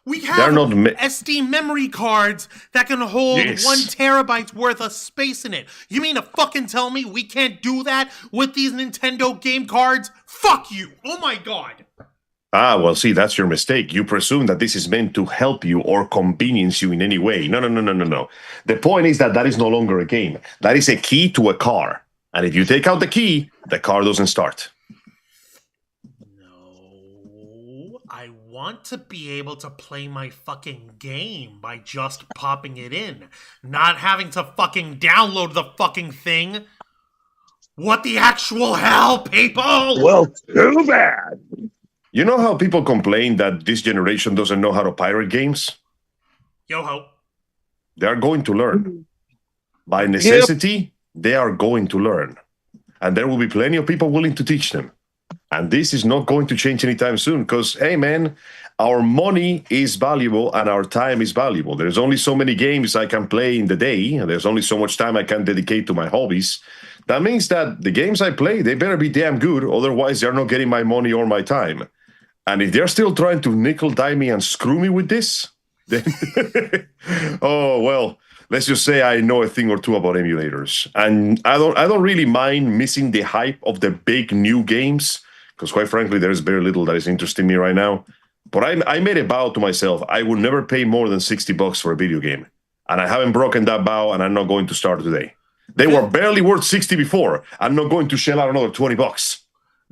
We They're have not SD memory cards that can hold Yes. 1 terabyte worth of space in it. You mean to fucking tell me we can't do that with these Nintendo game cards? Fuck you. Oh my god. Well, see, that's your mistake. You presume that this is meant to help you or convenience you in any way. No. The point is that is no longer a game. That is a key to a car. And if you take out the key, the car doesn't start. No, I want to be able to play my fucking game by just popping it in, not having to fucking download the fucking thing. What the actual hell, people? Well, too bad. You know how people complain that this generation doesn't know how to pirate games? Yo-ho. They are going to learn. By necessity, they are going to learn. And there will be plenty of people willing to teach them. And this is not going to change anytime soon because, hey, man, our money is valuable and our time is valuable. There's only so many games I can play in the day, and there's only so much time I can dedicate to my hobbies. That means that the games I play, they better be damn good, otherwise they're not getting my money or my time. And if they're still trying to nickel-dime me and screw me with this, then, oh, well, let's just say I know a thing or two about emulators. And I don't really mind missing the hype of the big new games, because quite frankly, there's very little that is interesting me right now. But I made a vow to myself, I will never pay more than $60 for a video game. And I haven't broken that vow, and I'm not going to start today. They were barely worth 60 before. I'm not going to shell out another $20.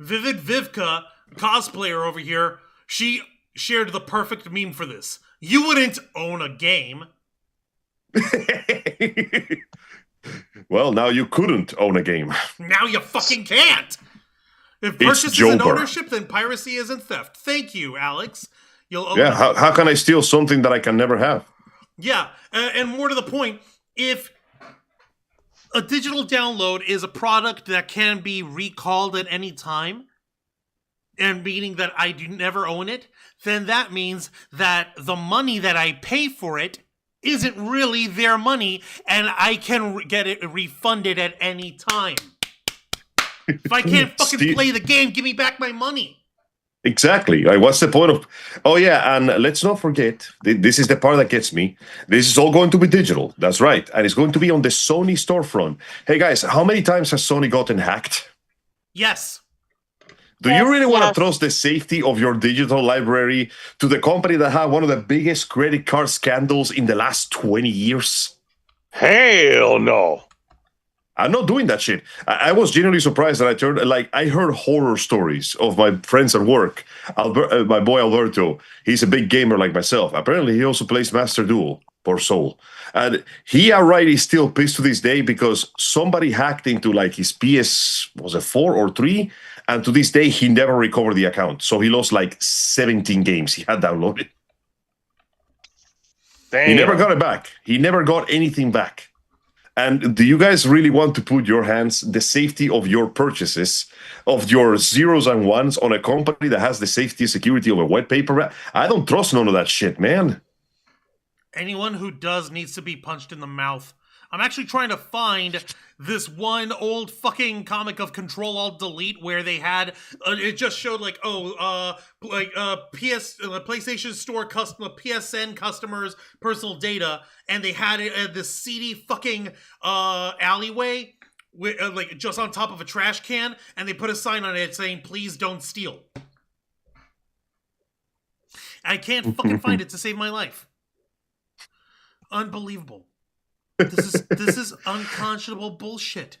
Vivid Vivka, cosplayer over here, she shared the perfect meme for this. You wouldn't own a game. Well, now you couldn't own a game. Now you fucking can't. If It's purchase isn't Joker. ownership, then piracy isn't theft. Thank you, Alex. You'll own Yeah, it. how can I steal something that I can never have? Yeah, and more to the point, if a digital download is a product that can be recalled at any time, and meaning that I do never own it, then that means that the money that I pay for it isn't really their money, and I can get it refunded at any time. If I can't fucking play the game, give me back my money. Exactly. Like, what's the point of... Oh, yeah, and let's not forget, this is the part that gets me. This is all going to be digital. That's right. And it's going to be on the Sony storefront. Hey, guys, how many times has Sony gotten hacked? Yes. Do you really want to trust the safety of your digital library to the company that had one of the biggest credit card scandals in the last 20 years? Hell no. I'm not doing that shit. I was genuinely surprised that I heard horror stories of my friends at work. My boy Alberto, he's a big gamer like myself. Apparently, he also plays Master Duel, poor soul. And he outright is still pissed to this day because somebody hacked into like his PS, was it 4 or 3? And to this day, he never recovered the account. So he lost like 17 games he had downloaded. Damn. He never got it back. He never got anything back. And do you guys really want to put your hands, the safety of your purchases, of your zeros and ones on a company that has the safety and security of a wet paper wrap? I don't trust none of that shit, man. Anyone who does needs to be punched in the mouth. I'm actually trying to find this one old fucking comic of Control-Alt-Delete where they had, it just showed like, PlayStation Store PSN customers' personal data, and they had it at this seedy fucking alleyway, with, like just on top of a trash can, and they put a sign on it saying, "Please don't steal." I can't fucking find it to save my life. Unbelievable. This is unconscionable bullshit.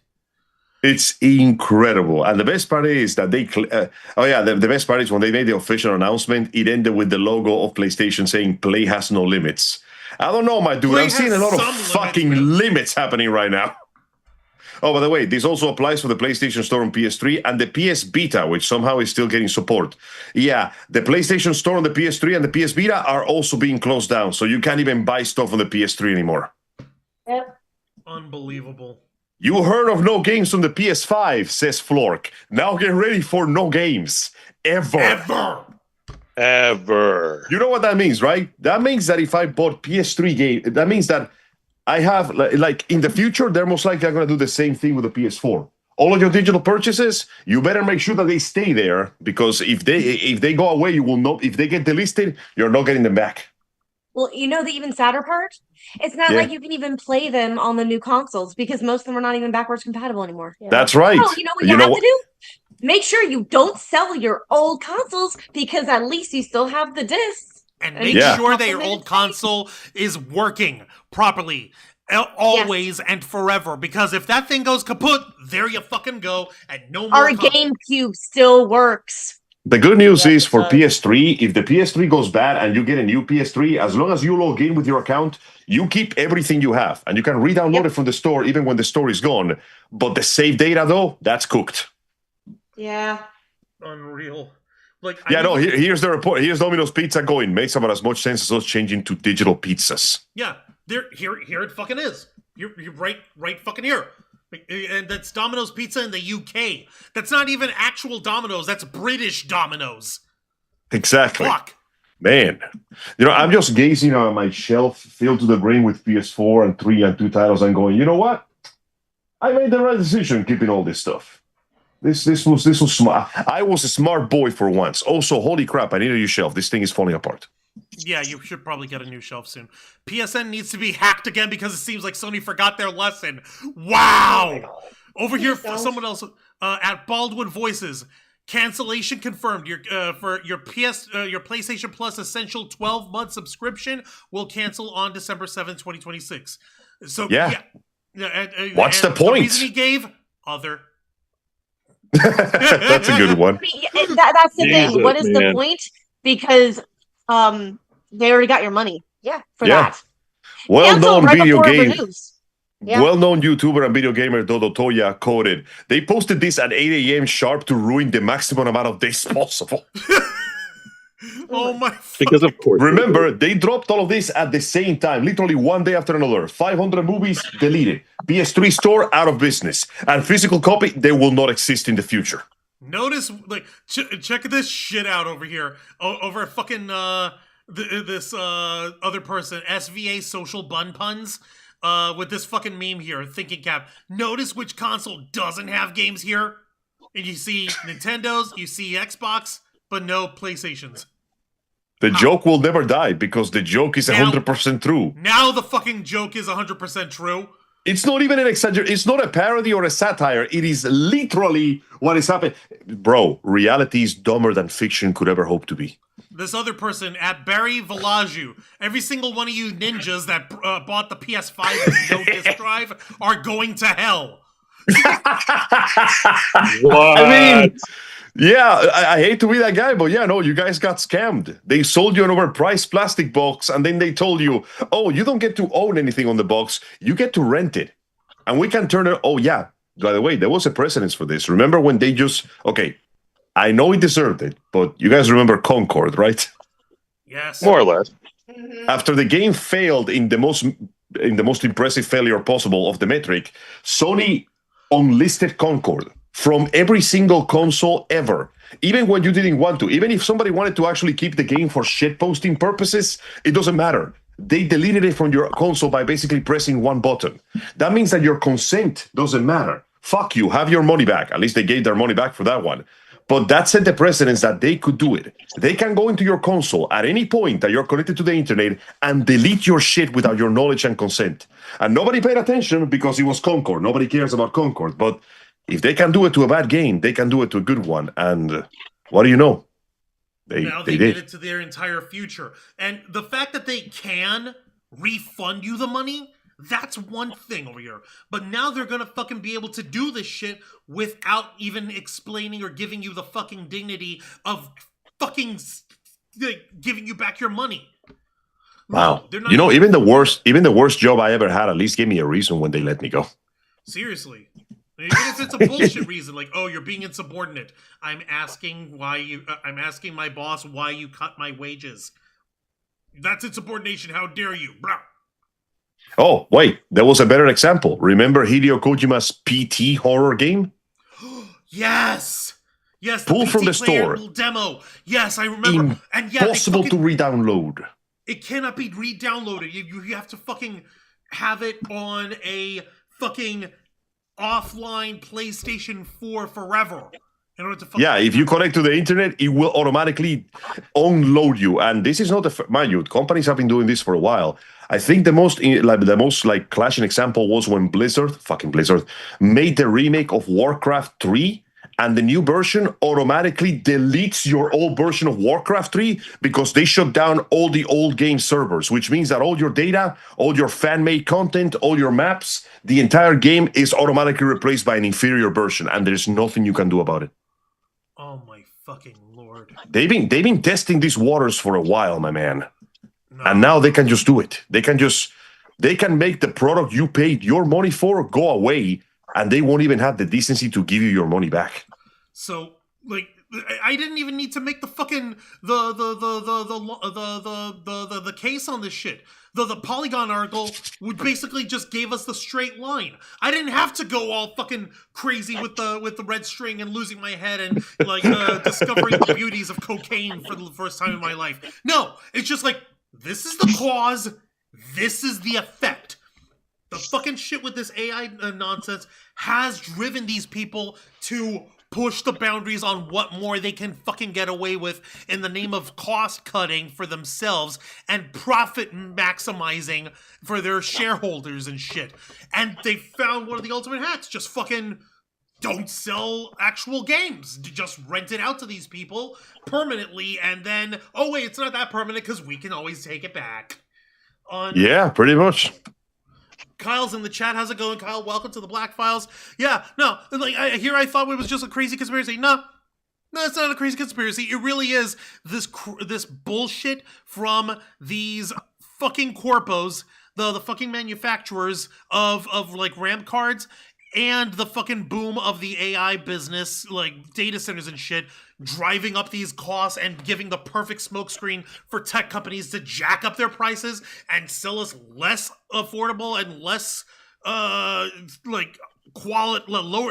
It's incredible. And the best part is that the best part is when they made the official announcement, it ended with the logo of PlayStation saying play has no limits. I don't know, my dude. Play I'm seeing a lot of fucking limits happening right now. Oh, by the way, this also applies for the PlayStation Store on PS3 and the PS Vita, which somehow is still getting support. Yeah, the PlayStation Store on the PS3 and the PS Vita are also being closed down, so you can't even buy stuff on the PS3 anymore. Yep. Unbelievable. You heard of no games on the PS5, says Flork. Now get ready for no games. Ever. You know what that means, right? That means that if I bought PS3 game, that means that I have, like in the future, they're most likely going to do the same thing with the PS4. all of your digital purchases, you better make sure that they stay there, because if they go away, you will not. If they get delisted, you're not getting them back. Well, you know the even sadder part? It's not Yeah. like you can even play them on the new consoles because most of them are not even backwards compatible anymore. That's right. Oh, you know what you have to do? Make sure you don't sell your old consoles because at least you still have the discs. And make sure that your old console is working properly. Always and forever, because if that thing goes kaput, there you fucking go, and no more. Our GameCube still works. The good news is for PS3, if the PS3 goes bad and you get a new PS3, as long as you log in with your account, you keep everything you have, and you can re-download it from the store even when the store is gone. But the save data, though, that's cooked. Yeah. Unreal. Like, here's the report. Here's Domino's Pizza going. Makes about as much sense as us changing to digital pizzas. Yeah. Here it fucking is. You're right fucking here. And that's Domino's Pizza in the UK. That's not even actual Domino's. That's British Domino's. Exactly. Fuck. Man. I'm just gazing on my shelf filled to the brim with PS4 and 3 and 2 titles and going, you know what? I made the right decision keeping all this stuff. This was smart. I was a smart boy for once. Also, holy crap, I need a new shelf. This thing is falling apart. Yeah, you should probably get a new shelf soon. PSN needs to be hacked again because it seems like Sony forgot their lesson. Wow! Over here, someone else at Baldwin Voices. Cancellation confirmed. For your PlayStation Plus Essential 12-month subscription will cancel on December 7th, 2026. So what's the point? The reason he gave? Other. That's a good one. That's the thing. What is the point? Because they already got your money. For that. Well-known video game. Yeah. Well-known YouTuber and video gamer Dodo Toya quoted, "They posted this at 8 a.m. sharp to ruin the maximum amount of days possible." Oh my! Because of course. Remember, they dropped all of this at the same time, literally one day after another. 500 movies deleted. PS3 store out of business, and physical copy they will not exist in the future. Notice, like, check this shit out over here. Over at fucking this other person, SVA Social Bun Puns. With this fucking meme here, thinking cap. Notice which console doesn't have games here, and you see Nintendo's, you see Xbox, but no PlayStations. The joke will never die because the joke is 100% true. Now the fucking joke is 100% true. It's not even an exaggeration. It's not a parody or a satire. It is literally what is happening. Bro, reality is dumber than fiction could ever hope to be. This other person at Barry Villaju, every single one of you ninjas that bought the PS5 with no disk drive are going to hell. What? I mean, yeah, I hate to be that guy, but yeah, no, you guys got scammed. They sold you an overpriced plastic box, and then they told you, oh, you don't get to own anything on the box. You get to rent it. And we can turn it. Oh, yeah. By the way, there was a precedence for this. Remember when they just, okay, I know it deserved it, but you guys remember Concord, right? Yes. More or less. After the game failed in the most impressive failure possible of the metric, Sony unlisted Concord from every single console ever. Even when you didn't want to. Even if somebody wanted to actually keep the game for shitposting purposes, it doesn't matter. They deleted it from your console by basically pressing one button. That means that your consent doesn't matter. Fuck you, have your money back. At least they gave their money back for that one. But that set the precedence that they could do it. They can go into your console at any point that you're connected to the internet and delete your shit without your knowledge and consent. And nobody paid attention because it was Concord. Nobody cares about Concord. But if they can do it to a bad game, they can do it to a good one. And what do you know? They did it to their entire future. And the fact that they can refund you the money, that's one thing over here. But now they're gonna fucking be able to do this shit without even explaining or giving you the fucking dignity of fucking giving you back your money. Wow. No, even the worst job I ever had at least gave me a reason when they let me go. Seriously. Even if it's a bullshit reason, like, oh, you're being insubordinate. I'm asking my boss why you cut my wages. That's insubordination. How dare you? Blah. Oh, wait, there was a better example. Remember Hideo Kojima's PT horror game? Yes. Yes. Pull from the store. Demo. Yes, I remember. Impossible to re-download. It cannot be re-downloaded. You have to fucking have it on a fucking offline PlayStation 4 forever. In order to Yeah, if you connect to the internet, it will automatically unload you. And this is not mind you, companies have been doing this for a while. I think the most clashing example was when fucking Blizzard, made the remake of Warcraft 3, and the new version automatically deletes your old version of Warcraft 3 because they shut down all the old game servers, which means that all your data, all your fan-made content, all your maps, the entire game is automatically replaced by an inferior version, and there's nothing you can do about it. Oh my fucking lord! They've been testing these waters for a while, my man, No. and now they can just do it. They can make the product you paid your money for go away, and they won't even have the decency to give you your money back. So, like, I didn't even need to make the fucking the case on this shit. The Polygon article would basically just gave us the straight line. I didn't have to go all fucking crazy with the red string and losing my head and like discovering the beauties of cocaine for the first time in my life. No, it's just like, this is the cause, this is the effect. The fucking shit with this AI nonsense has driven these people to push the boundaries on what more they can fucking get away with in the name of cost cutting for themselves and profit maximizing for their shareholders and shit. And they found one of the ultimate hacks. Just fucking don't sell actual games. Just rent it out to these people permanently, and then, oh wait, it's not that permanent because we can always take it back. Yeah, pretty much. Kyle's in the chat. How's it going, Kyle? Welcome to the Theblackfiles. Yeah, no, like I thought it was just a crazy conspiracy. No, it's not a crazy conspiracy. It really is this bullshit from these fucking corpos, the fucking manufacturers of like RAM cards, and the fucking boom of the AI business, like data centers and shit, driving up these costs and giving the perfect smokescreen for tech companies to jack up their prices and sell us less affordable and less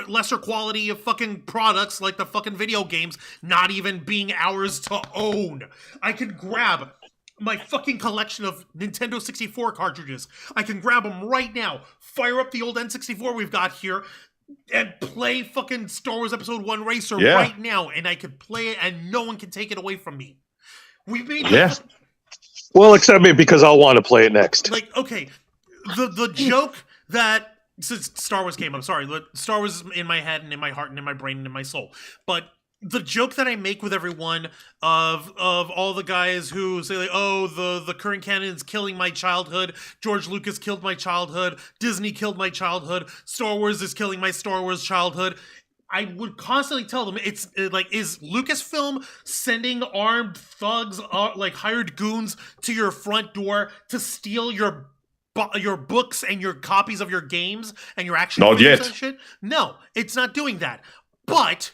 lesser quality of fucking products, like the fucking video games not even being ours to own. I could grab my fucking collection of Nintendo 64 cartridges. I can grab them right now, fire up the old N64 we've got here, and play fucking Star Wars Episode 1 Racer right now, and I could play it and no one can take it away from me. We made Well, except me, because I'll want to play it next. Like, okay, the joke that since Star Wars came up, sorry, Star Wars is in my head and in my heart and in my brain and in my soul, but the joke that I make with everyone of all the guys who say like, oh, the current canon is killing my childhood, George Lucas killed my childhood, Disney killed my childhood, Star Wars is killing my Star Wars childhood, I would constantly tell them, it's like, is Lucasfilm sending armed thugs, like hired goons, to your front door to steal your books and your copies of your games and your action figures and shit? No, it's not doing that. But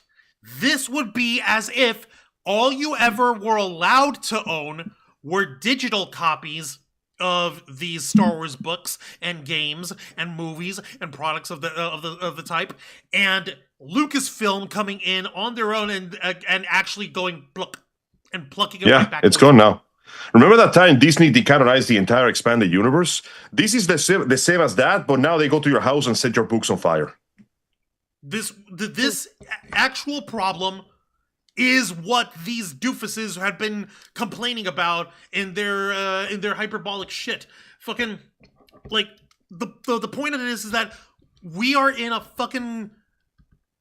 this would be as if all you ever were allowed to own were digital copies of these Star Wars books and games and movies and products of the type, and Lucasfilm coming in on their own and actually going plucking it right back. It's gone now. Remember that time Disney decanonized the entire expanded universe? This is the same as that, but now they go to your house and set your books on fire. This actual problem is what these doofuses had been complaining about in their hyperbolic shit. Fucking, like, the point of it is that we are in a fucking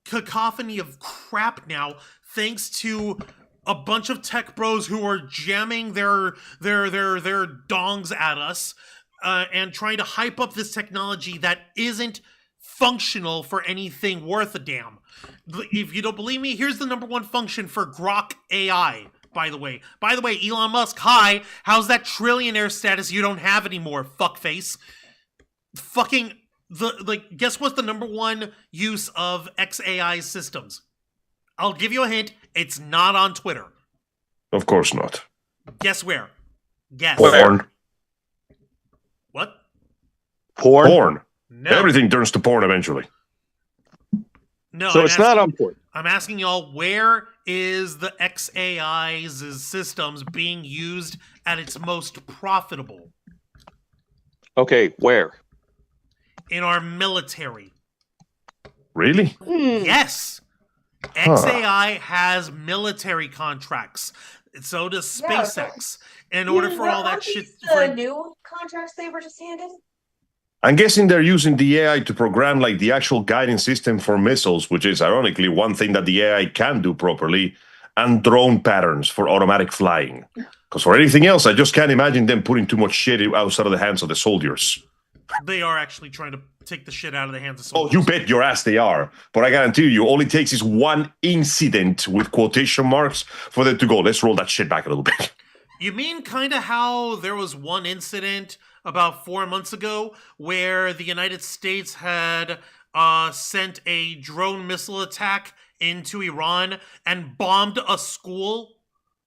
cacophony of crap now, thanks to a bunch of tech bros who are jamming their dongs at us and trying to hype up this technology that isn't functional for anything worth a damn. If you don't believe me, here's the number one function for Grok AI, by the way. By the way, Elon Musk, hi, how's that trillionaire status you don't have anymore, fuckface? Fucking, guess what's the number one use of XAI systems? I'll give you a hint, it's not on Twitter. Of course not. Guess where? Guess. Porn. What? Porn. No. Everything turns to porn eventually. No. So it's not on porn. I'm asking y'all, where is the XAI's systems being used at its most profitable? Okay, where? In our military. Really? Yes. XAI has military contracts. So does Yeah, SpaceX. In order for all that shit. The new contracts they were just handed. I'm guessing they're using the AI to program like the actual guiding system for missiles, which is ironically one thing that the AI can do properly, and drone patterns for automatic flying. Because for anything else, I just can't imagine them putting too much shit outside of the hands of the soldiers. They are actually trying to take the shit out of the hands of Oh, soldiers. you bet your ass they are. But I guarantee you, all it takes is one incident with quotation marks for them to go, let's roll that shit back a little bit. You mean kind of how there was one incident about 4 months ago where the United States had sent a drone missile attack into Iran and bombed a school,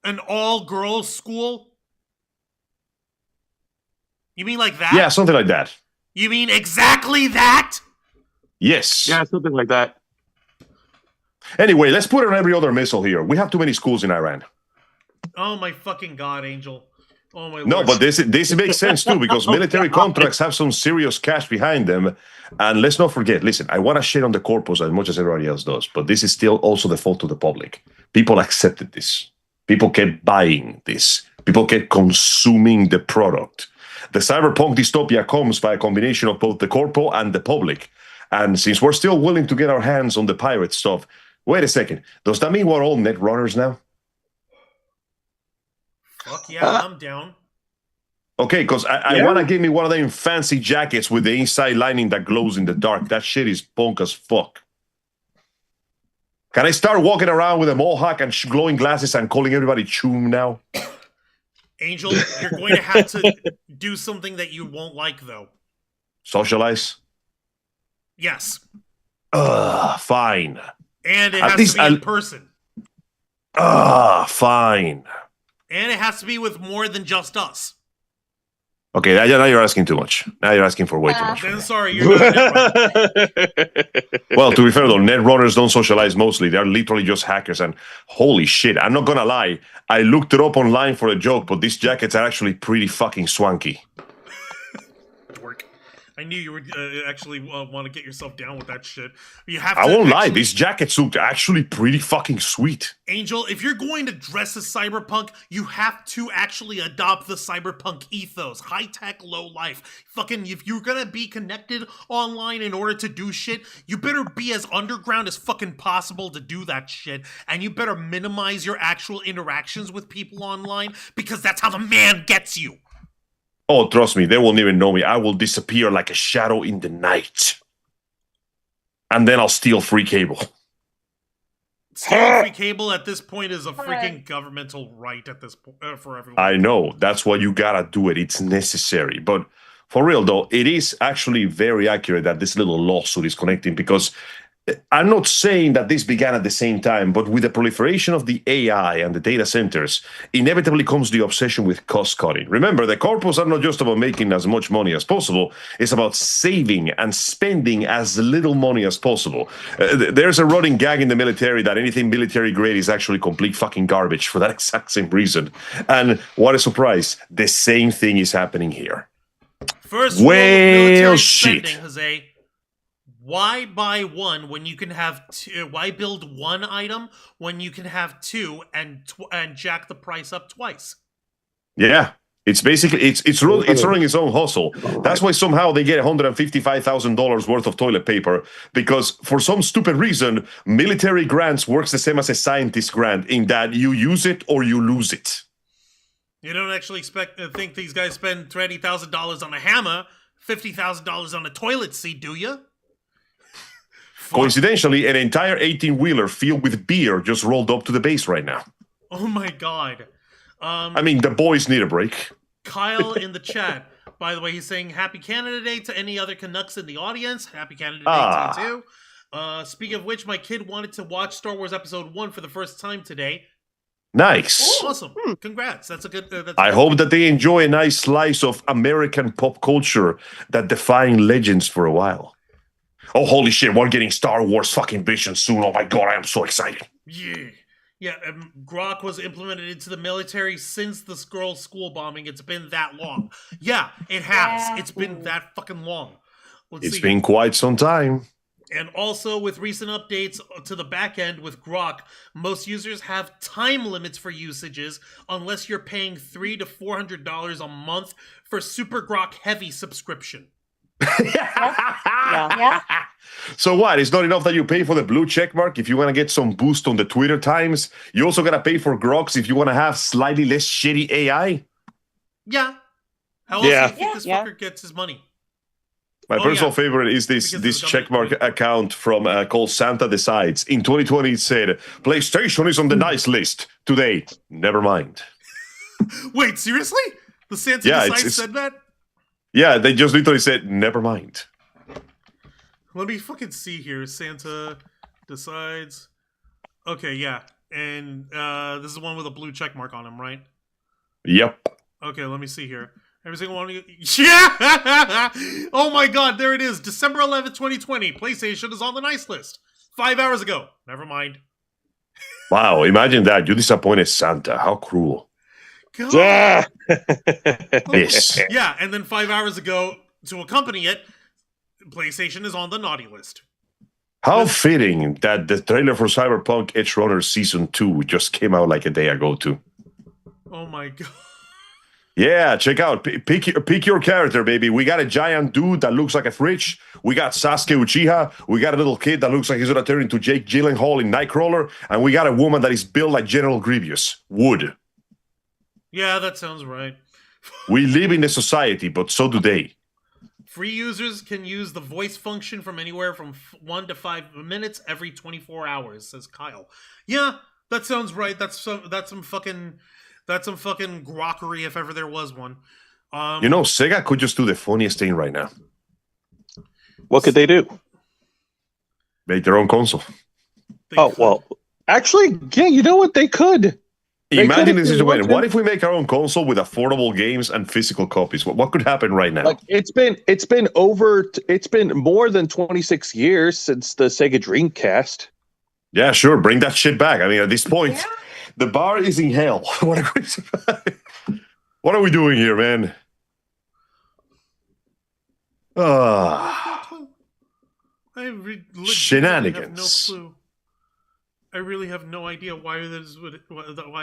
an all-girls school? You mean like that? Yeah, something like that. You mean exactly that? Yes. Yeah, something like that. Anyway, let's put it on every other missile here. We have too many schools in Iran. Oh my fucking god, Angel. Oh my No, lord. but this makes sense too, because military contracts have some serious cash behind them. And let's not forget, listen, I want to shit on the corpus as much as everybody else does, but this is still also the fault of the public. People accepted this. People kept buying this. People kept consuming the product. The cyberpunk dystopia comes by a combination of both the corpo and the public. And since we're still willing to get our hands on the pirate stuff, wait a second, does that mean we're all net runners now? Fuck yeah, I'm down. Okay, because I want to give me one of them fancy jackets with the inside lining that glows in the dark. That shit is punk as fuck. Can I start walking around with a mohawk and glowing glasses and calling everybody Choom now? Angel, you're going to have to do something that you won't like, though. Socialize? Yes. Fine. And it At has least to be in person. Fine. And it has to be with more than just us. Okay, now you're asking too much. Now you're asking for way too much. Then sorry, you're not net Well, to be fair though, net runners don't socialize mostly. They're literally just hackers. And holy shit, I'm not gonna lie. I looked it up online for a joke, but these jackets are actually pretty fucking swanky. Dork. I knew you would actually want to get yourself down with that shit. You have. I to won't lie, actually- these jackets look actually pretty fucking sweet. Angel, if you're going to dress as cyberpunk, you have to actually adopt the cyberpunk ethos. High tech, low life. Fucking, if you're gonna be connected online in order to do shit, you better be as underground as fucking possible to do that shit. And you better minimize your actual interactions with people online, because that's how the man gets you. Oh, trust me, they won't even know me. I will disappear like a shadow in the night. And then I'll steal free cable. Stealing free cable at this point is a freaking governmental right at this point for everyone. I know. That's why you gotta do it. It's necessary. But for real, though, it is actually very accurate that this little lawsuit is connecting, because I'm not saying that this began at the same time, but with the proliferation of the AI and the data centers, inevitably comes the obsession with cost cutting. Remember, the corpos are not just about making as much money as possible. It's about saving and spending as little money as possible. There's a running gag in the military that anything military grade is actually complete fucking garbage for that exact same reason. And what a surprise, the same thing is happening here. First rule of military shit. spending, Jose. Why buy one when you can have two? Why build one item when you can have two and jack the price up twice? Yeah, it's basically it's running its own hustle. That's why somehow they get $155,000 worth of toilet paper, because for some stupid reason, military grants works the same as a scientist grant in that you use it or you lose it. You don't actually think these guys spend $20,000 on a hammer, $50,000 on a toilet seat, do you? Coincidentally, an entire 18-wheeler filled with beer just rolled up to the base right now. Oh my god. I mean, the boys need a break. Kyle in the chat, by the way, he's saying Happy Canada Day to any other Canucks in the audience. Happy Canada Day to you too. Speaking of which, my kid wanted to watch Star Wars Episode 1 for the first time today. Nice. Awesome. Congrats. That's a good... I hope that they enjoy a nice slice of American pop culture that defined legends for a while. Oh, holy shit, we're getting Star Wars fucking Vision soon. Oh my god, I am so excited. Yeah. Yeah, Grok was implemented into the military since the girls' school bombing. It's been that long. Yeah, it has. It's been that fucking long. It's been quite some time. And also, with recent updates to the back end with Grok, most users have time limits for usages unless you're paying $300 to $400 a month for Super Grok Heavy subscription. Yeah. So what? It's not enough that you pay for the blue check mark if you want to get some boost on the Twitter times. You also gotta pay for Groks if you want to have slightly less shitty AI. Yeah. How else do you think this fucker gets his money? My personal favorite is this checkmark account from called Santa Decides. In 2020, it said, PlayStation is on the nice list. Today, never mind. Wait, seriously? The Santa Decides said that? Yeah, they just literally said, never mind. Let me fucking see here. Santa Decides. Okay, yeah. And this is the one with a blue check mark on him, right? Yep. Okay, let me see here. Every single one of you. Yeah! Oh my god, there it is. December 11th, 2020. PlayStation is on the nice list. 5 hours ago. Never mind. Wow, imagine that. You disappointed Santa. How cruel. God. Yes. Yeah, and then 5 hours ago, to accompany it, PlayStation is on the naughty list. How fitting that the trailer for Cyberpunk Edge Runner Season 2 just came out like a day ago, too. Oh my god. Yeah, check out. Pick your character, baby. We got a giant dude that looks like a fridge. We got Sasuke Uchiha. We got a little kid that looks like he's going to turn into Jake Gyllenhaal in Nightcrawler. And we got a woman that is built like General Grievous. Wood. Yeah, that sounds right. We live in a society, but so do they. Free users can use the voice function from anywhere from 1 to 5 minutes every 24 hours, says Kyle. Yeah, that sounds right. That's some fucking grokkery if ever there was one. Sega could just do the funniest thing right now. What could they do? Make their own console. Actually, yeah, you know what? They could. Imagine this situation. What if we make our own console with affordable games and physical copies? What could happen right now? Like it's been more than 26 years since the Sega Dreamcast. Yeah, sure. Bring that shit back. I mean, at this point, the bar is in hell. What are we doing here, man? Shenanigans. Have no clue. I really have no idea why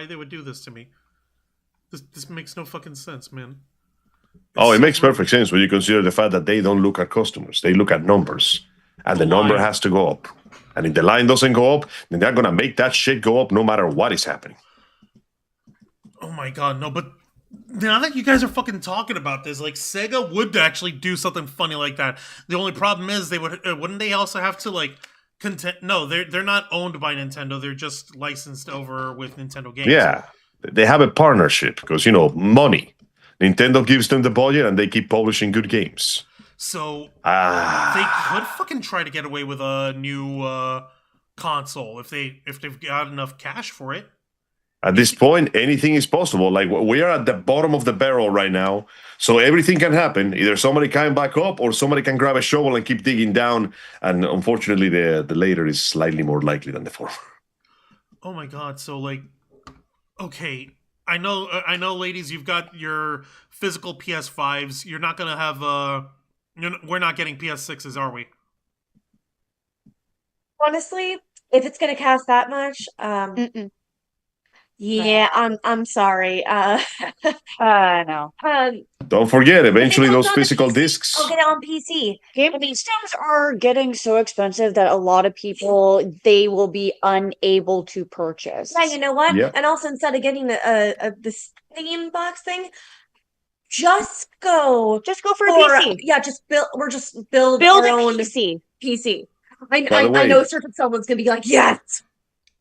they would do this to me. This makes no fucking sense, man. It makes perfect sense when you consider the fact that they don't look at customers. They look at numbers. And the number has to go up. And if the line doesn't go up, then they're going to make that shit go up no matter what is happening. Oh my god, no, but now that you guys are fucking talking about this, like, Sega would actually do something funny like that. The only problem is wouldn't they also have to, like, no, they're not owned by Nintendo. They're just licensed over with Nintendo games. Yeah, they have a partnership because, money. Nintendo gives them the budget and they keep publishing good games. So they could fucking try to get away with a new console if they've got enough cash for it. At this point, anything is possible. Like, we are at the bottom of the barrel right now, so everything can happen. Either somebody can back up or somebody can grab a shovel and keep digging down. And unfortunately, the later is slightly more likely than the former. Oh my god, so, like, okay, I know, ladies, you've got your physical PS5s. You're not going to have, we're not getting PS6s, are we? Honestly, if it's going to cost that much, yeah, I'm sorry. No. Don't forget, eventually those physical discs. I'll get it on PC. Game systems are getting so expensive that a lot of people, they will be unable to purchase. Yeah, you know what? Yep. And also, instead of getting the Steam box thing, just go for a PC. Yeah, build our own PC. I know certain someone's gonna be like, yes.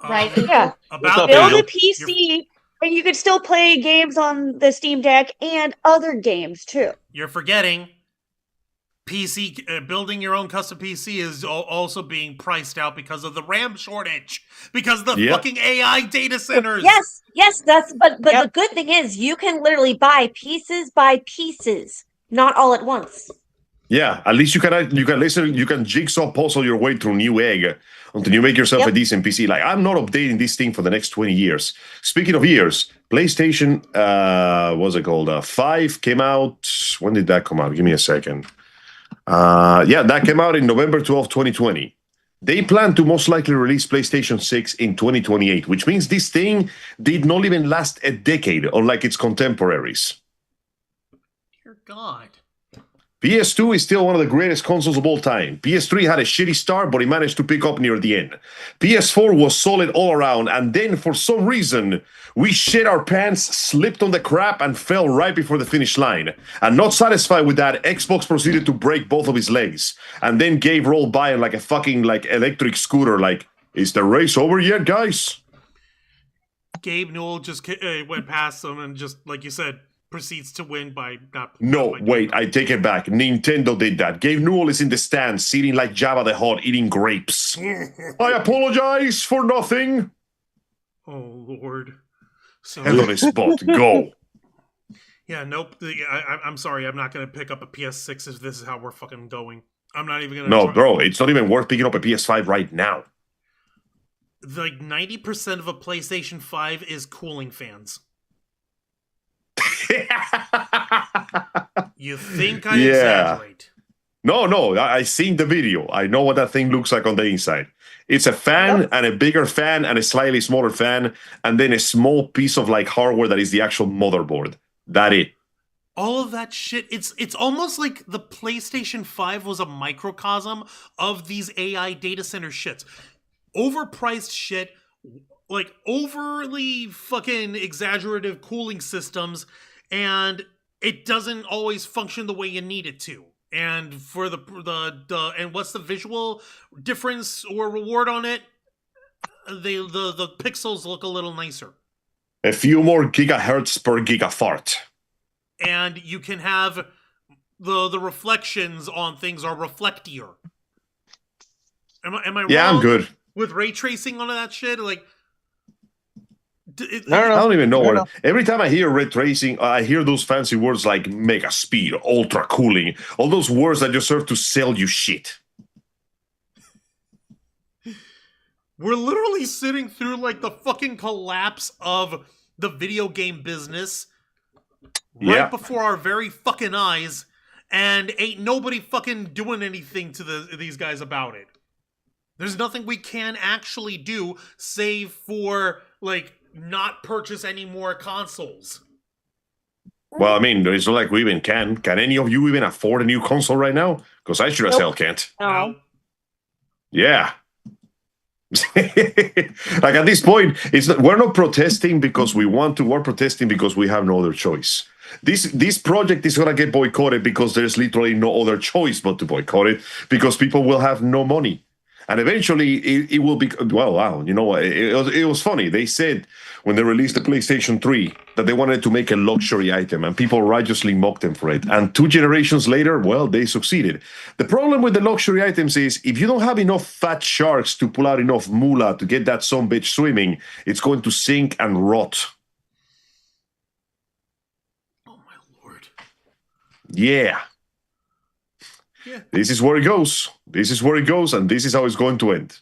Right? Yeah. Build a PC, and you can still play games on the Steam Deck and other games too. You're forgetting PC building your own custom PC is also being priced out because of the RAM shortage, because of the fucking AI data centers. Yes, but the good thing is you can literally buy pieces by pieces, not all at once. Yeah, at least you can jigsaw puzzle your way through new egg until you make yourself a decent PC. Like, I'm not updating this thing for the next 20 years. Speaking of years, PlayStation, what's it called? 5 came out. When did that come out? Give me a second. Yeah, that came out in November 12, 2020. They plan to most likely release PlayStation 6 in 2028, which means this thing did not even last a decade, unlike its contemporaries. Dear God. PS2 is still one of the greatest consoles of all time. PS3 had a shitty start, but it managed to pick up near the end. PS4 was solid all around, and then for some reason, we shit our pants, slipped on the crap, and fell right before the finish line. And not satisfied with that, Xbox proceeded to break both of his legs, and then gave roll by like a fucking electric scooter. Like, is the race over yet, guys? Gabe Newell just went past them and just, like you said, proceeds to win by not. No, wait, I take it back. Nintendo did that. Gabe Newell is in the stands, sitting like Jabba the Hutt, eating grapes. I apologize for nothing. Oh, Lord. So, Hell on his spot. Go. Yeah, nope. I'm sorry. I'm not going to pick up a PS6 if this is how we're fucking going. I'm not even going to. No, bro, it's not even worth picking up a PS5 right now. Like 90% of a PlayStation 5 is cooling fans. You think I exaggerate? No, I seen the video. I know what that thing looks like on the inside. It's a fan and a bigger fan and a slightly smaller fan, and then a small piece of like hardware that is the actual motherboard. That it. All of that shit, it's almost like the PlayStation 5 was a microcosm of these AI data center shits. Overpriced shit, like overly fucking exaggerative cooling systems, and it doesn't always function the way you need it to. And for the and what's the visual difference or reward on it? The pixels look a little nicer. A few more gigahertz per gigafart. And you can have the reflections on things are reflectier. Am I wrong? Yeah, I'm good. With ray tracing on that shit, like No. I don't even know what. Every time I hear ray tracing, I hear those fancy words like mega speed, ultra cooling, all those words that just serve to sell you shit. We're literally sitting through like the fucking collapse of the video game business right before our very fucking eyes, and ain't nobody fucking doing anything to these guys about it. There's nothing we can actually do save for, like, not purchase any more consoles. Well, I mean, it's not like we even can. Can any of you even afford a new console right now? Because I sure as hell can't. No. Yeah. Like at this point, we're not protesting because we want to. We're protesting because we have no other choice. This project is gonna get boycotted because there's literally no other choice but to boycott it because people will have no money. And eventually, it will be, well, wow, you know, it was funny. They said when they released the PlayStation 3 that they wanted to make a luxury item, and people righteously mocked them for it. And 2 generations later, well, they succeeded. The problem with the luxury items is if you don't have enough fat sharks to pull out enough moolah to get that sumbitch swimming, it's going to sink and rot. Oh, my Lord. Yeah. This is where it goes. This is where it goes, and this is how it's going to end.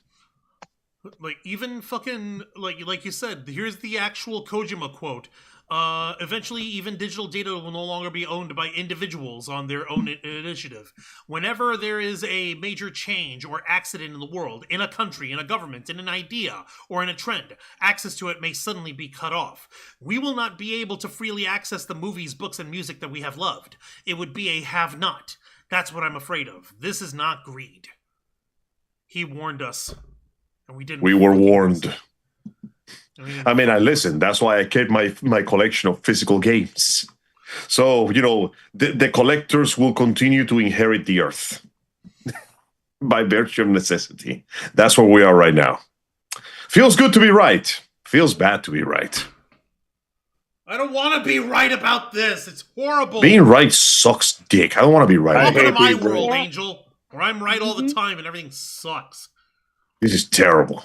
Like, even fucking, like you said, here's the actual Kojima quote. Eventually, even digital data will no longer be owned by individuals on their own initiative. Whenever there is a major change or accident in the world, in a country, in a government, in an idea, or in a trend, access to it may suddenly be cut off. We will not be able to freely access the movies, books, and music that we have loved. It would be a have-not. That's what I'm afraid of. This is not greed. He warned us, and we didn't. We were warned. I mean, I listened. That's why I kept my collection of physical games. So, you know, the collectors will continue to inherit the earth by virtue of necessity. That's where we are right now. Feels good to be right. Feels bad to be right. I don't want to be right about this. It's horrible. Being right sucks dick. I don't want to be right. Welcome to my world, Angel, where I'm right all the time and everything sucks. This is terrible.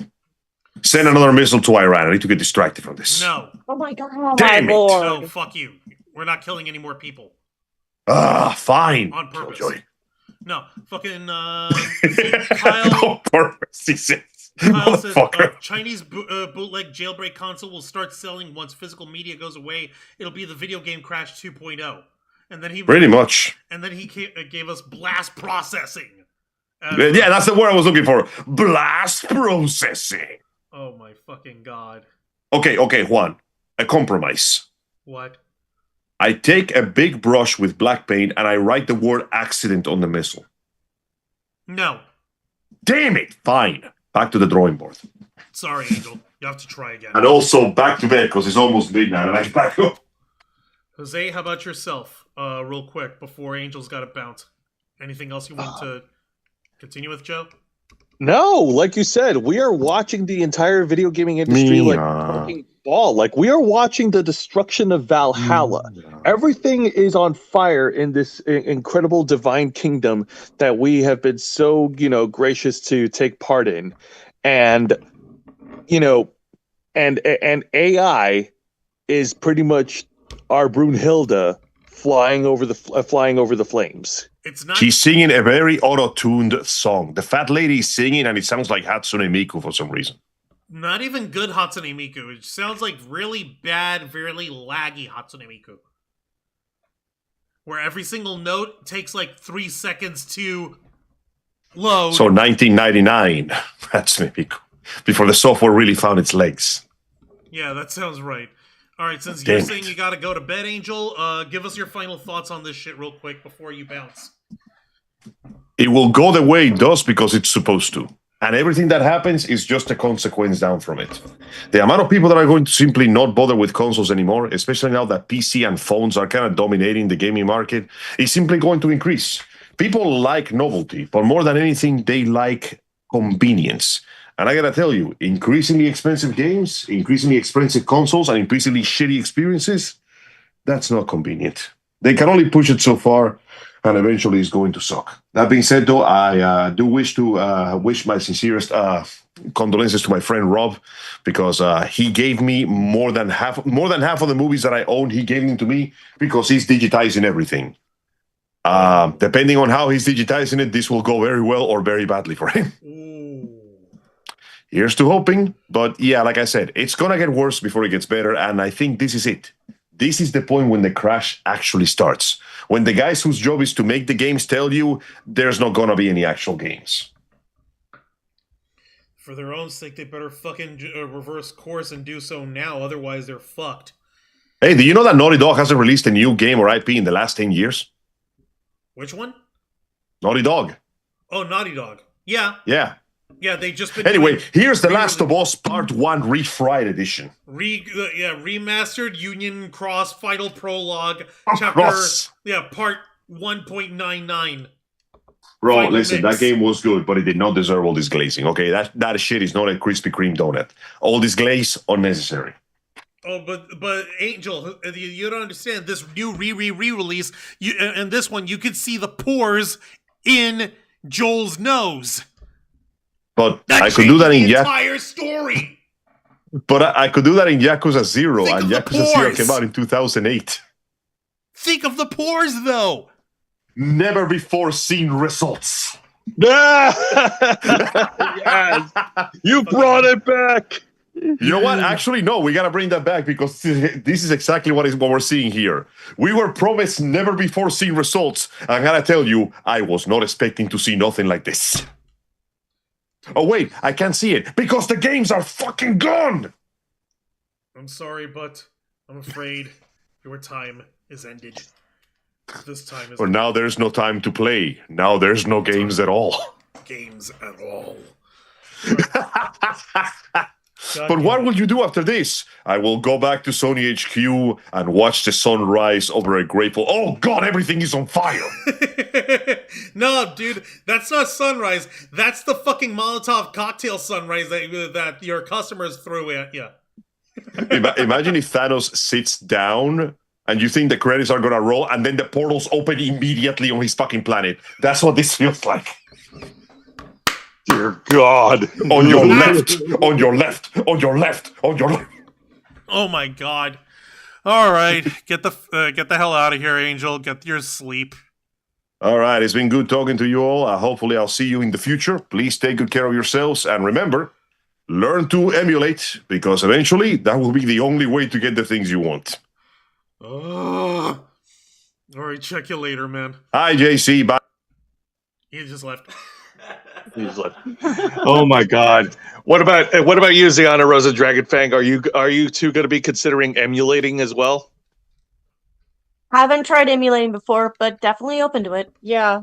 Send another missile to Iran. I need to get distracted from this. No. Oh my god, Damn my it. lord. No, fuck you. We're not killing any more people. Fine. On purpose. Killjoy. No, fucking, Kyle. On purpose, he says. Kyle says Motherfucker. Chinese bootleg jailbreak console will start selling once physical media goes away. It'll be the video game Crash 2.0. And then he Pretty much. And then he gave us blast processing. Yeah, that's the word I was looking for. Blast processing. Oh my fucking god. Okay, Juan. A compromise. What? I take a big brush with black paint and I write the word accident on the missile. No. Damn it! Fine. Back to the drawing board. Sorry, Angel. You have to try again. And also back to bed because it's almost midnight and I back up. Jose, how about yourself? Real quick, before Angel's got to bounce. Anything else you want to continue with, Joe? No, like you said, we are watching the entire video gaming industry like fucking ball. Like we are watching the destruction of Valhalla. Everything is on fire in this incredible divine kingdom that we have been so, gracious to take part in. And and AI is pretty much our Brunhilde flying over the flames. It's not. She's singing a very auto-tuned song. The fat lady is singing, and it sounds like Hatsune Miku for some reason. Not even good Hatsune Miku. It sounds like really bad, really laggy Hatsune Miku. Where every single note takes like 3 seconds to load. So 1999, Hatsune Miku. Before the software really found its legs. Yeah, that sounds right. All right, since you're saying you gotta go to bed, Angel, give us your final thoughts on this shit real quick before you bounce. It will go the way it does because it's supposed to. And everything that happens is just a consequence down from it. The amount of people that are going to simply not bother with consoles anymore, especially now that PC and phones are kind of dominating the gaming market, is simply going to increase. People like novelty, but more than anything, they like convenience. And I gotta tell you, increasingly expensive games, increasingly expensive consoles, and increasingly shitty experiences, that's not convenient. They can only push it so far, and eventually it's going to suck. That being said, though, I do wish to wish my sincerest condolences to my friend Rob, because he gave me more than half of the movies that I own. He gave them to me because he's digitizing everything. Depending on how he's digitizing it, this will go very well or very badly for him. Here's to hoping, but yeah, like I said, it's gonna get worse before it gets better, and I think this is it. This is the point when the crash actually starts. When the guys whose job is to make the games tell you there's not gonna be any actual games. For their own sake, they better fucking reverse course and do so now, otherwise they're fucked. Hey, do you know that Naughty Dog hasn't released a new game or IP in the last 10 years? Which one? Naughty Dog. Oh, Naughty Dog. Yeah. Yeah. Yeah, they just been. Anyway, here's The Last of Us Part 1 Refried Edition. Remastered Union Cross Final Prologue Chapter. Part 1.99. Bro, Final listen, mix. that game was good, but it did not deserve all this glazing. Okay, that shit is not a Krispy Kreme donut. All this glaze unnecessary. Oh, but Angel, you don't understand. This new re-release, and this one, you could see the pores in Joel's nose. But I could do that in the entire story. But I could do that in Yakuza 0, Think and of the Yakuza 0 pores. came out in 2008. Think of the pores, though. Never before seen results. Yes, you brought it back. You know what? Actually, no, we gotta bring that back because this is exactly what we're seeing here. We were promised never before seen results. I gotta tell you, I was not expecting to see nothing like this. Oh wait, I can't see it because the games are fucking gone. I'm sorry, but I'm afraid your time is ended. This time is. But now there's no time to play. Now there's no games at all. Games at all. But what will you do after this? I will go back to Sony HQ and watch the sun rise over a grateful. Oh God, everything is on fire. No, dude, that's not sunrise. That's the fucking Molotov cocktail sunrise that your customers threw at you. Imagine if Thanos sits down and you think the credits are gonna roll and then the portals open immediately on his fucking planet. That's what this feels like. Dear God. On your left, on your left, on your left, on your left. Oh my God. All right, get the hell out of here, Angel. Get your sleep. All right, it's been good talking to you all. Hopefully I'll see you in the future. Please take good care of yourselves. And remember, learn to emulate, because eventually that will be the only way to get the things you want. All right, check you later, man. Hi, JC. Bye. He just left. He's like, oh my God. What about you, Ziana Rosa Dragonfang? Are you two going to be considering emulating as well? Haven't tried emulating before, but definitely open to it. Yeah.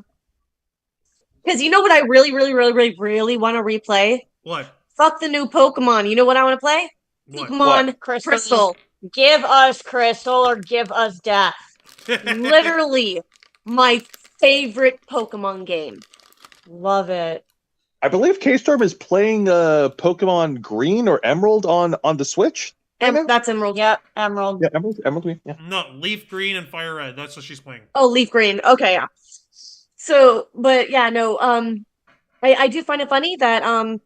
Because you know what I really, really, really, really, really want to replay? What? Fuck the new Pokemon. You know what I want to play? What? Pokemon Crystal. Crystal. Give us Crystal or give us Death. Literally my favorite Pokemon game. Love it. I believe K-Storm is playing Pokemon Green or Emerald on the Switch. Right now? That's Emerald. Yep, Emerald. Yeah, Emerald Green. Yeah. No, Leaf Green and Fire Red. That's what she's playing. Oh, Leaf Green. Okay, yeah. So, but yeah, no, I do find it funny that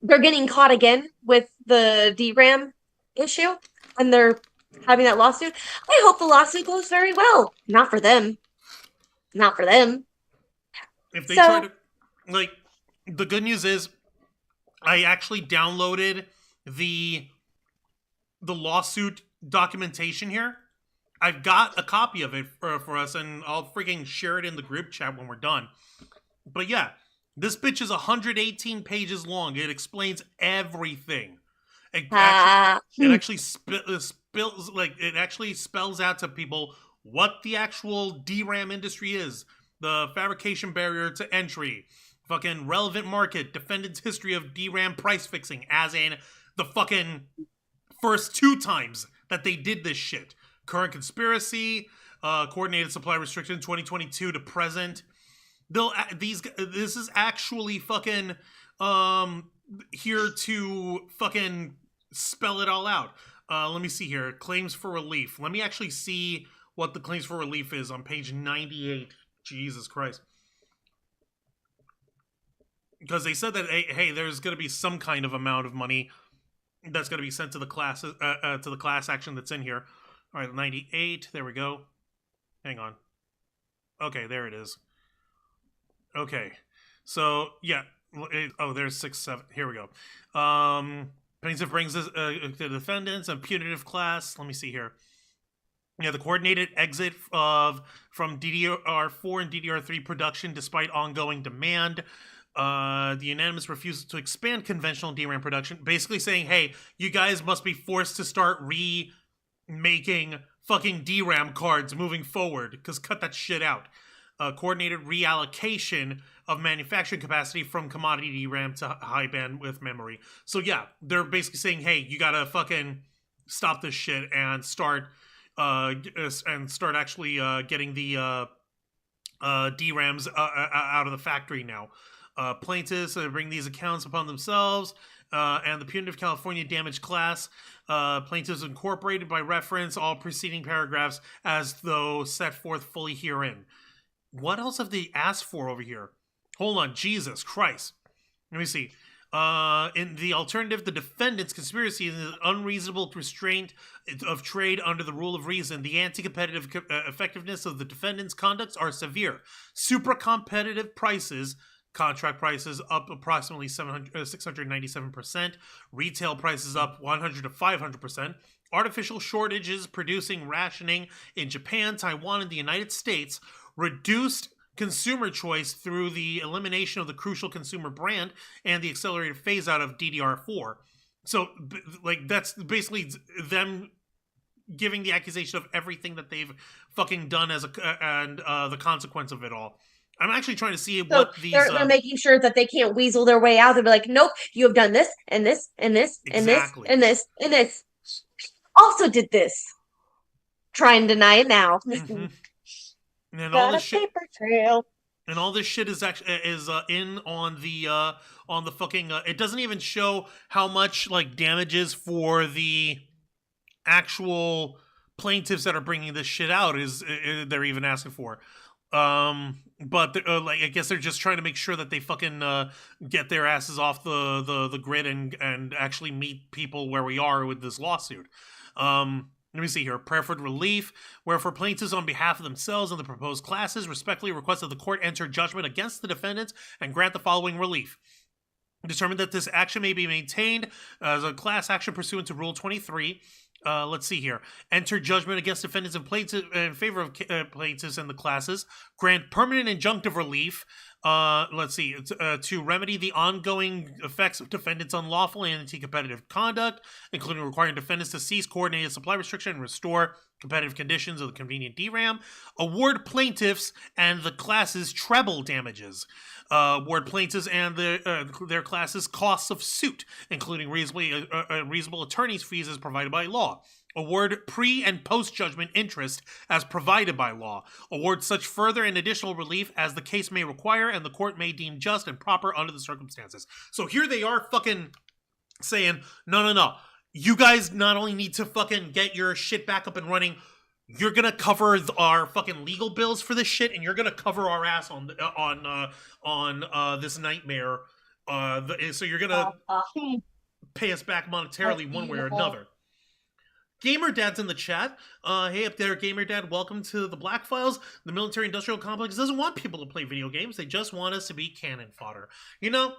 they're getting caught again with the DRAM issue and they're having that lawsuit. I hope the lawsuit goes very well. Not for them. Not for them. If they try to, like, the good news is, I actually downloaded the lawsuit documentation here. I've got a copy of it for us, and I'll freaking share it in the group chat when we're done. But yeah, this bitch is 118 pages long. It explains everything. It actually spells out to people what the actual DRAM industry is, the fabrication barrier to entry, fucking relevant market, defendant's history of DRAM price fixing, as in the fucking first 2 times that they did this shit. Current conspiracy, coordinated supply restriction 2022 to present. This is actually fucking here to fucking spell it all out. Let me see here. Claims for relief. Let me actually see what the claims for relief is on page 98. Jesus Christ. Because they said that, hey, there's going to be some kind of amount of money that's going to be sent to the class action that's in here. All right, 98. There we go. Hang on. Okay, there it is. Okay. So, yeah. There's 6, 7. Here we go. Plaintiff brings this, the defendants and punitive class. Let me see here. Yeah, the coordinated exit from DDR4 and DDR3 production despite ongoing demand. The unanimous refusal to expand conventional DRAM production, basically saying, hey, you guys must be forced to start remaking fucking DRAM cards moving forward, because cut that shit out. Coordinated reallocation of manufacturing capacity from commodity DRAM to high bandwidth memory. So yeah, they're basically saying, hey, you gotta fucking stop this shit and start actually getting the DRAMs out of the factory now. Plaintiffs bring these accounts upon themselves, and the punitive California damage class. Plaintiffs incorporated by reference all preceding paragraphs as though set forth fully herein. What else have they asked for over here? Hold on, Jesus Christ. Let me see. In the alternative, the defendant's conspiracy is an unreasonable restraint of trade under the rule of reason. The anti-competitive effectiveness of the defendant's conducts are severe. Supra-competitive prices, contract prices up approximately 697%. Retail prices up 100 to 500%. Artificial shortages producing rationing in Japan, Taiwan, and the United States. Reduced consumer choice through the elimination of the crucial consumer brand and the accelerated phase out of DDR4. So, like, that's basically them giving the accusation of everything that they've fucking done as the consequence of it all. I'm actually trying to see what these... They're making sure that they can't weasel their way out. They'll be like, nope, you have done this, and this, and this, exactly. and this, and this, and this. Also did this. Try and deny it now. Mm-hmm. And Got a paper trail. And all this shit is actually in on the fucking. It doesn't even show how much like damages for the actual plaintiffs that are bringing this shit out they're even asking for. But like, I guess they're just trying to make sure that they fucking get their asses off the grid and actually meet people where we are with this lawsuit. Let me see here. Prayer for relief. Wherefore plaintiffs on behalf of themselves and the proposed classes respectfully request that the court enter judgment against the defendants and grant the following relief. Determine that this action may be maintained as a class action pursuant to Rule 23 Let's see here. Enter judgment against defendants and plaintiffs in favor of plaintiffs and the classes. Grant permanent injunctive relief. Let's see. To remedy the ongoing effects of defendants' unlawful and anti-competitive conduct, including requiring defendants to cease coordinated supply restriction and restore competitive conditions of the convenient DRAM. Award plaintiffs and the classes treble damages. Award plaintiffs and their classes costs of suit, including reasonable attorney's fees as provided by law. Award pre- and post-judgment interest as provided by law. Award such further and additional relief as the case may require and the court may deem just and proper under the circumstances. So here they are fucking saying, no. You guys not only need to fucking get your shit back up and running, you're gonna cover our fucking legal bills for this shit, and you're gonna cover our ass on this nightmare. So you're gonna pay us back monetarily one way or another. Gamer Dad's in the chat. Hey up there, Gamer Dad. Welcome to the Theblackfiles. The military-industrial complex doesn't want people to play video games. They just want us to be cannon fodder. You know,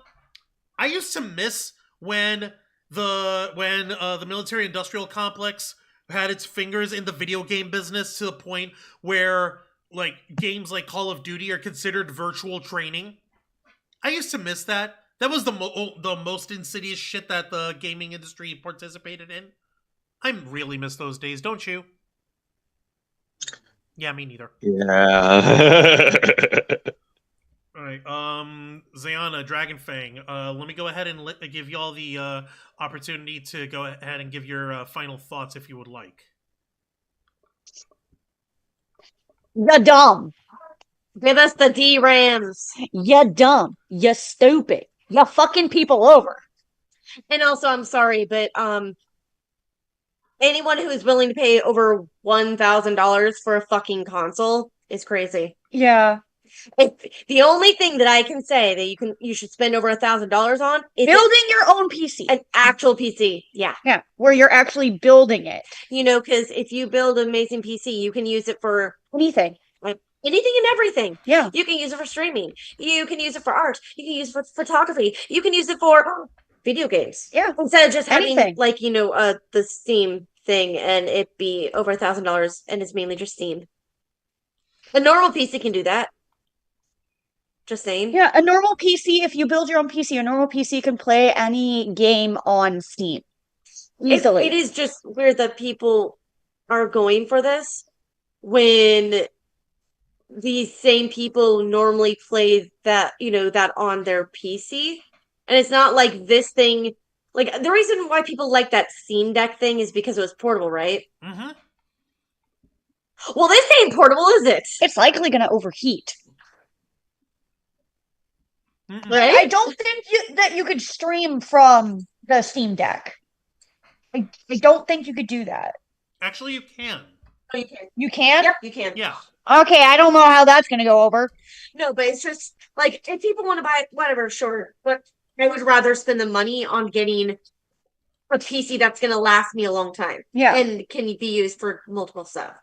I used to miss when the military-industrial complex had its fingers in the video game business to the point where like games like Call of Duty are considered virtual training. I used to miss that. That was the most insidious shit that the gaming industry participated in. I really miss those days, don't you? Yeah, me neither. Yeah. All right, Zayana, Dragonfang, let me go ahead and give y'all the opportunity to go ahead and give your final thoughts if you would like. You're dumb. Give us the DRAMs. You're dumb. You're stupid. You're fucking people over. And also, I'm sorry, but anyone who is willing to pay over $1,000 for a fucking console is crazy. Yeah. The only thing that I can say that you should spend over $1,000 on is building your own PC. An actual PC. Yeah. Yeah. Where you're actually building it. You know, because if you build an amazing PC, you can use it for anything. Like anything and everything. Yeah. You can use it for streaming. You can use it for art. You can use it for photography. You can use it for video games. Yeah. Instead of just having anything. like, you know, the Steam thing and it be over $1,000 and it's mainly just Steam. A normal PC can do that. Just saying. Yeah, a normal PC, if you build your own PC, a normal PC can play any game on Steam. Easily. It is just where the people are going for this when these same people normally play that, you know, that on their PC. And it's not like this thing, like the reason why people like that Steam Deck thing is because it was portable, right? Mm-hmm. Well, this ain't portable, is it? It's likely going to overheat. Right? I don't think that you could stream from the Steam Deck. I don't think you could do that. Actually, you can. Oh, you can. You can? Yep, you can. Yeah. Okay, I don't know how that's going to go over. No, but it's just like if people want to buy whatever, sure. But I would rather spend the money on getting a PC that's going to last me a long time. Yeah. And can be used for multiple stuff.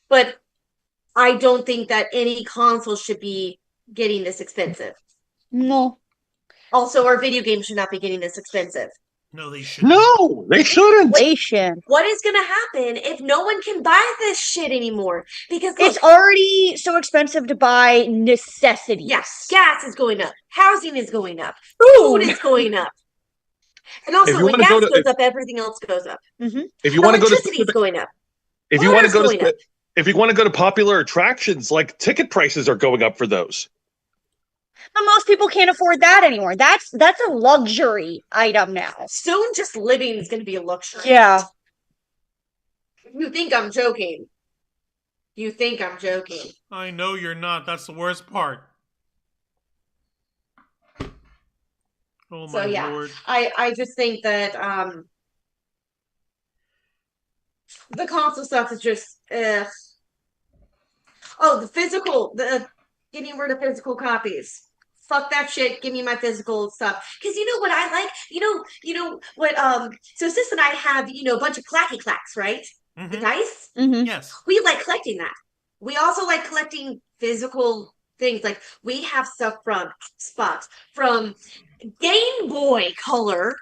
But I don't think that any console should be getting this expensive. No. Also, our video games should not be getting this expensive. No, they shouldn't. No, they shouldn't. What is going to happen if no one can buy this shit anymore? Because look, it's already so expensive to buy necessities. Yes, gas is going up. Housing is going up. Food is going up. And also, when gas goes up, everything else goes up. Mm-hmm. If you want to go to electricity is going up. if you want to go to if you want to go to popular attractions, like ticket prices are going up for those. But most people can't afford that anymore. That's a luxury item now. Soon, just living is going to be a luxury. Yeah. You think I'm joking? You think I'm joking? I know you're not. That's the worst part. Oh my lord. I just think that the console stuff is just the getting rid of physical copies. Fuck that shit. Give me my physical stuff. Because you know what I like? You know what so Sis and I have, a bunch of clacky clacks, right? Mm-hmm. The dice? Mm-hmm. Yes. We like collecting that. We also like collecting physical things. Like we have stuff from Xbox, from Game Boy Color,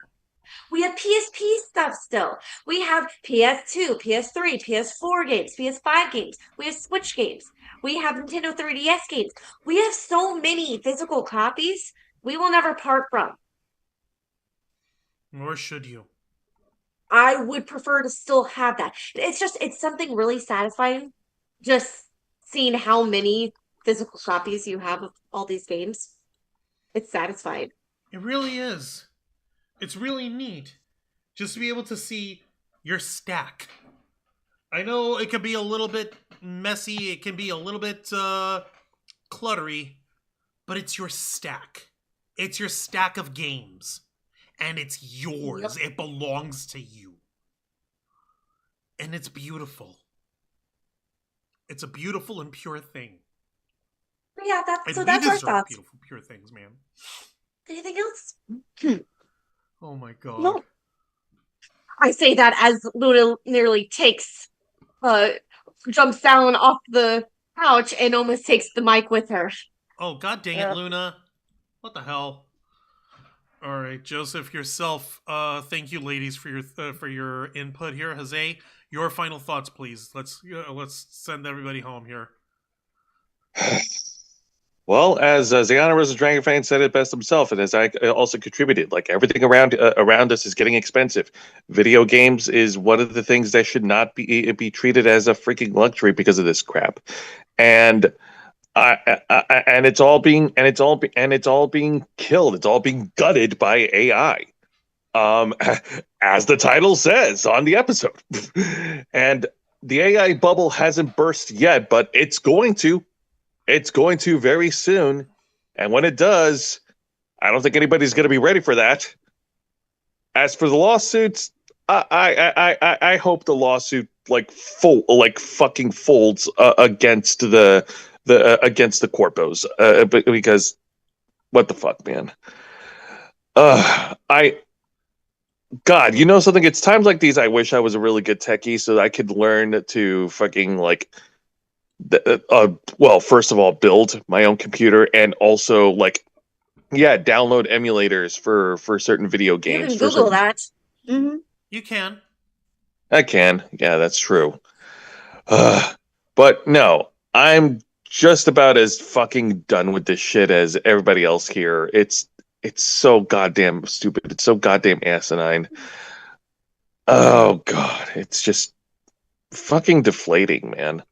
We have PSP stuff still. We have PS2, PS3, PS4 games, PS5 games. We have Switch games. We have Nintendo 3DS games. We have so many physical copies we will never part from. Nor should you. I would prefer to still have that. It's something really satisfying just seeing how many physical copies you have of all these games. It's satisfying. It really is. It's really neat just to be able to see your stack. I know it can be a little bit messy, it can be a little bit cluttery, but it's your stack. It's your stack of games. And it's yours. Yep. It belongs to you. And it's beautiful. It's a beautiful and pure thing. Yeah, that's our thoughts. Beautiful, pure things, man. Anything else? Oh my god. No. I say that as Luna nearly jumps down off the couch and almost takes the mic with her. Oh, god dang it, Luna. What the hell? All right, Joseph, yourself. Thank you, ladies, for your input here. Jose, your final thoughts, please. Let's send everybody home here. Well, as Ziana Rose Dragon fan said it best himself, and as I also contributed, like everything around us is getting expensive. Video games is one of the things that should not be treated as a freaking luxury because of this crap, and it's all being killed. It's all being gutted by AI, as the title says on the episode. And the AI bubble hasn't burst yet, but it's going to. It's going to very soon, and when it does, I don't think anybody's going to be ready for that. As for the lawsuits, I hope the lawsuit fucking folds against the corpos, because what the fuck, man. God, you know something? It's times like these I wish I was a really good techie so that I could learn to fucking first of all, build my own computer, and also download emulators for certain video games. You can Google that. Mm-hmm. You can. I can. Yeah, that's true. But no, I'm just about as fucking done with this shit as everybody else here. It's so goddamn stupid. It's so goddamn asinine. Oh god, it's just fucking deflating, man.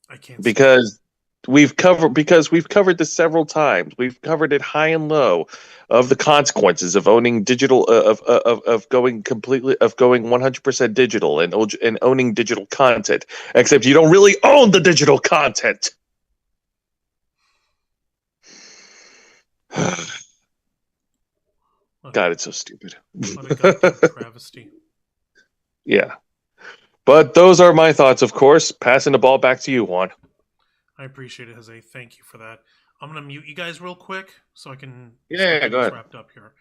I can't. Because we've covered this several times. We've covered it high and low of the consequences of owning digital, of going 100% digital and owning digital content. Except you don't really own the digital content. God, it's so stupid. What a goddamn travesty. Yeah. But those are my thoughts, of course. Passing the ball back to you, Juan. I appreciate it, Jose. Thank you for that. I'm going to mute you guys real quick so I can go ahead. Wrapped up here.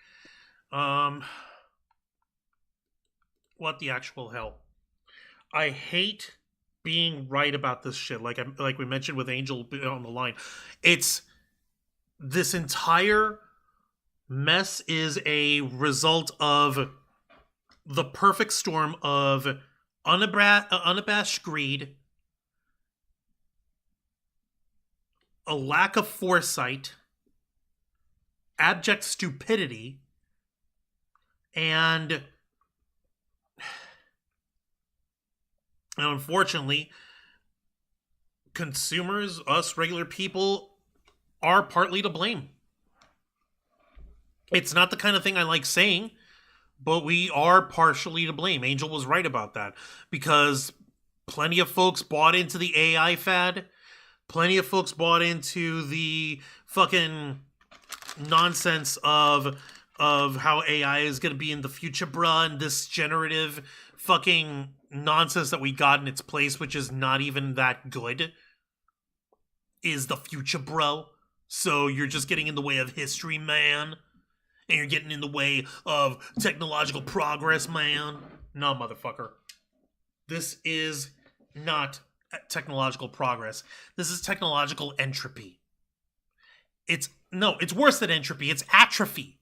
What the actual hell? I hate being right about this shit. Like we mentioned with Angel on the line. It's this entire mess is a result of the perfect storm of unabashed greed, a lack of foresight, abject stupidity, and unfortunately, consumers, us regular people, are partly to blame. It's not the kind of thing I like saying, but we are partially to blame. Angel was right about that, because plenty of folks bought into the AI fad. Plenty of folks bought into the fucking nonsense of how AI is going to be in the future, bruh, and this generative fucking nonsense that we got in its place, which is not even that good, is the future, bro. So you're just getting in the way of history, man. And you're getting in the way of technological progress, man. No, motherfucker. This is not technological progress. This is technological entropy. It's worse than entropy. It's atrophy.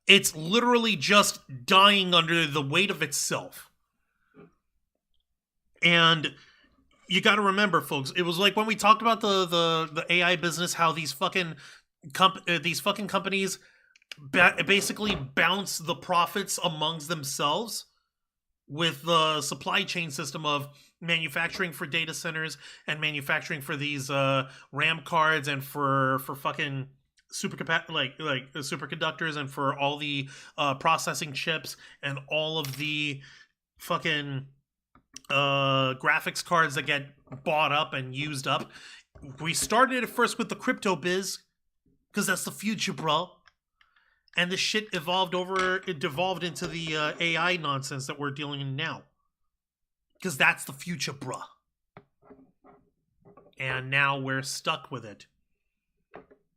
It's literally just dying under the weight of itself. And you got to remember, folks, it was like when we talked about the AI business, how these fucking companies basically bounce the profits amongst themselves with the supply chain system of manufacturing for data centers and manufacturing for these RAM cards and for fucking superconductors and for all the processing chips and all of the fucking graphics cards that get bought up and used up. We started it first with the crypto biz because that's the future, bro. And the shit devolved into the AI nonsense that we're dealing in now. Because that's the future, bruh. And now we're stuck with it.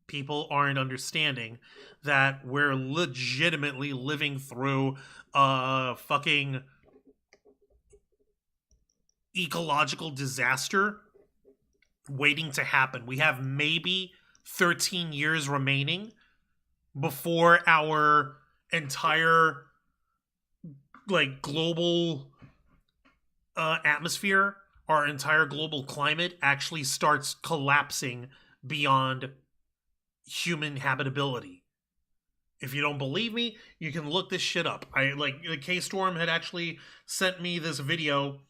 People aren't understanding that we're legitimately living through a fucking ecological disaster waiting to happen. We have maybe 13 years remaining before our entire global atmosphere, our entire global climate actually starts collapsing beyond human habitability. If you don't believe me, you can look this shit up. The K-Storm had actually sent me this video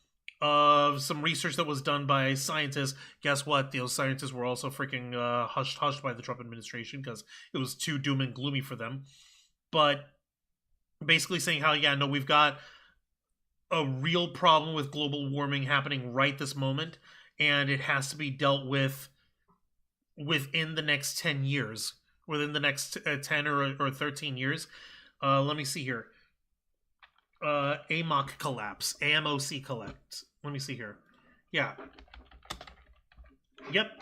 of some research that was done by scientists. Guess what? Those scientists were also freaking hushed by the Trump administration because it was too doom and gloomy for them. But basically saying how, we've got a real problem with global warming happening right this moment, and it has to be dealt with within the next 10 years, within the next 10 or 13 years. Let me see here. AMOC collapse. AMOC collapse. Let me see here. Yeah. Yep.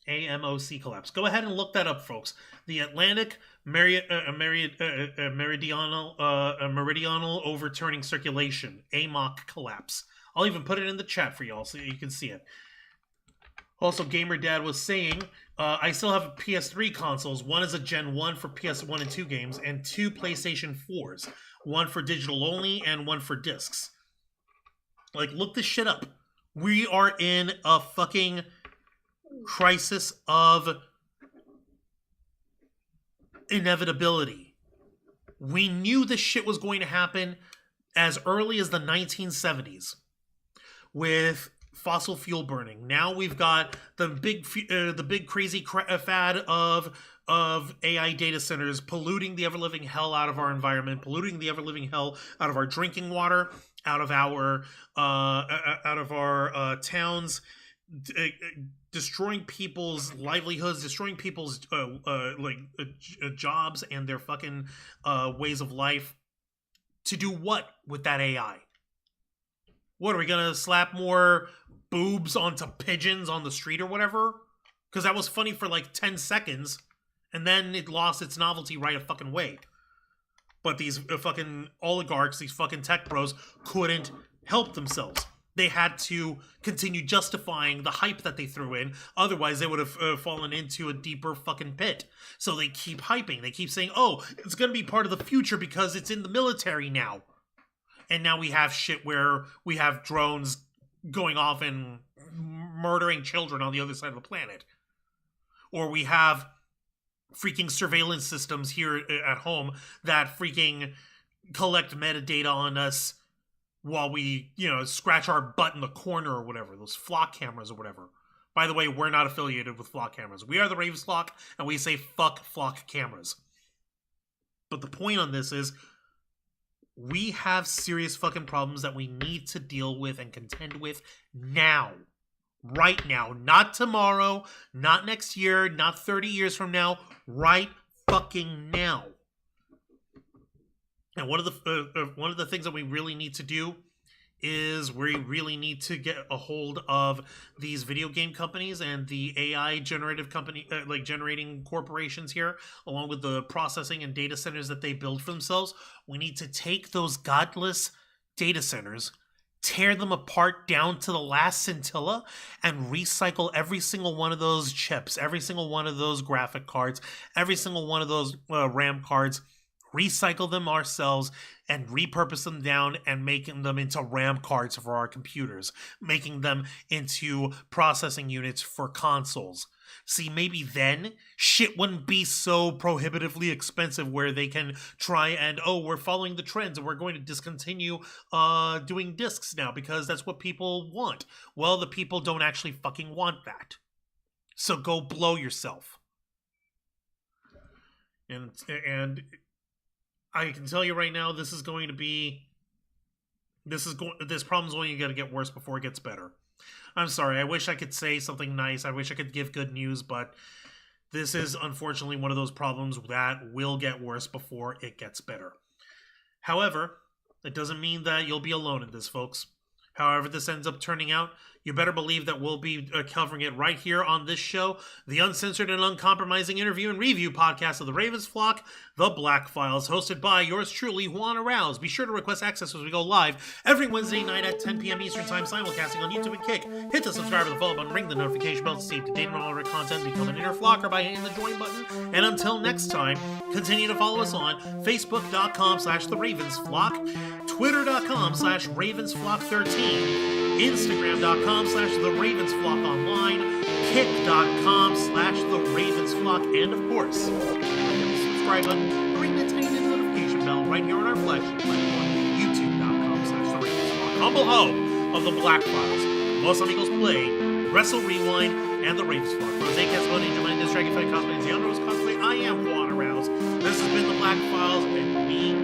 AMOC collapse. Go ahead and look that up, folks. The Atlantic meridional overturning circulation. AMOC collapse. I'll even put it in the chat for y'all so you can see it. Also, Gamer Dad was saying, I still have PS3 consoles. One is a Gen 1 for PS1 and 2 games, and 2 PlayStation 4s. One for digital only, and one for discs. Look this shit up. We are in a fucking crisis of inevitability. We knew this shit was going to happen as early as the 1970s with fossil fuel burning. Now we've got the big crazy fad of AI data centers polluting the ever-living hell out of our environment, polluting the ever-living hell out of our drinking water, out of our towns, destroying people's livelihoods, destroying people's jobs and their fucking ways of life. To do what with that AI? What, are we gonna slap more boobs onto pigeons on the street or whatever? Because that was funny for 10 seconds, and then it lost its novelty right a fucking way. But these fucking oligarchs, these fucking tech bros, couldn't help themselves. They had to continue justifying the hype that they threw in. Otherwise, they would have fallen into a deeper fucking pit. So they keep hyping. They keep saying, oh, it's going to be part of the future because it's in the military now. And now we have shit where we have drones going off and murdering children on the other side of the planet. Or we have freaking surveillance systems here at home that freaking collect metadata on us while we, scratch our butt in the corner or whatever. Those flock cameras or whatever. By the way, we're not affiliated with flock cameras. We are the Ravens flock, and we say fuck flock cameras. But the point on this is, we have serious fucking problems that we need to deal with and contend with now. Right now. Not tomorrow, not next year, not 30 years from now. Right fucking now. And one of the things that we really need to do is we really need to get a hold of these video game companies and the AI generative company, generating corporations here, along with the processing and data centers that they build for themselves. We need to take those godless data centers tear them apart down to the last scintilla and recycle every single one of those chips, every single one of those graphic cards, every single one of those RAM cards, recycle them ourselves and repurpose them down and making them into RAM cards for our computers, making them into processing units for consoles. See, maybe then shit wouldn't be so prohibitively expensive where they can try and, oh, we're following the trends and we're going to discontinue doing discs now because that's what people want. Well, the people don't actually fucking want that. So go blow yourself. And I can tell you right now, this problem's only going to get worse before it gets better. I'm sorry, I wish I could say something nice. I wish I could give good news, but this is unfortunately one of those problems that will get worse before it gets better. However, it doesn't mean that you'll be alone in this, folks. However this ends up turning out, you better believe that we'll be covering it right here on this show, the uncensored and uncompromising interview and review podcast of the Ravens flock, Theblackfiles, hosted by yours truly, Juan Arouse. Be sure to request access as we go live every Wednesday night at 10 p.m. Eastern Time, simulcasting on YouTube and Kick. Hit the subscribe or the follow button, ring the notification bell to stay up to date on all of our content, become an inner flocker by hitting the join button, and until next time, continue to follow us on Facebook.com/TheRavensFlock, Twitter.com/RavensFlock13, Instagram.com/TheRavensFlockOnline, Kick.com/TheRavensFlock, and of course, hit the subscribe button, ring the tiny notification bell right here on our flagship platform, YouTube.com/TheRavensFlock, humble home of the Black Files, Los Amigos Play, Wrestle Rewind, and the Ravens Flock. Rose Castle, Ninja Man, Dragonfly Cosplay, and the Unrose Cosplay. I am Juan Arouse. This has been the Black Files, and we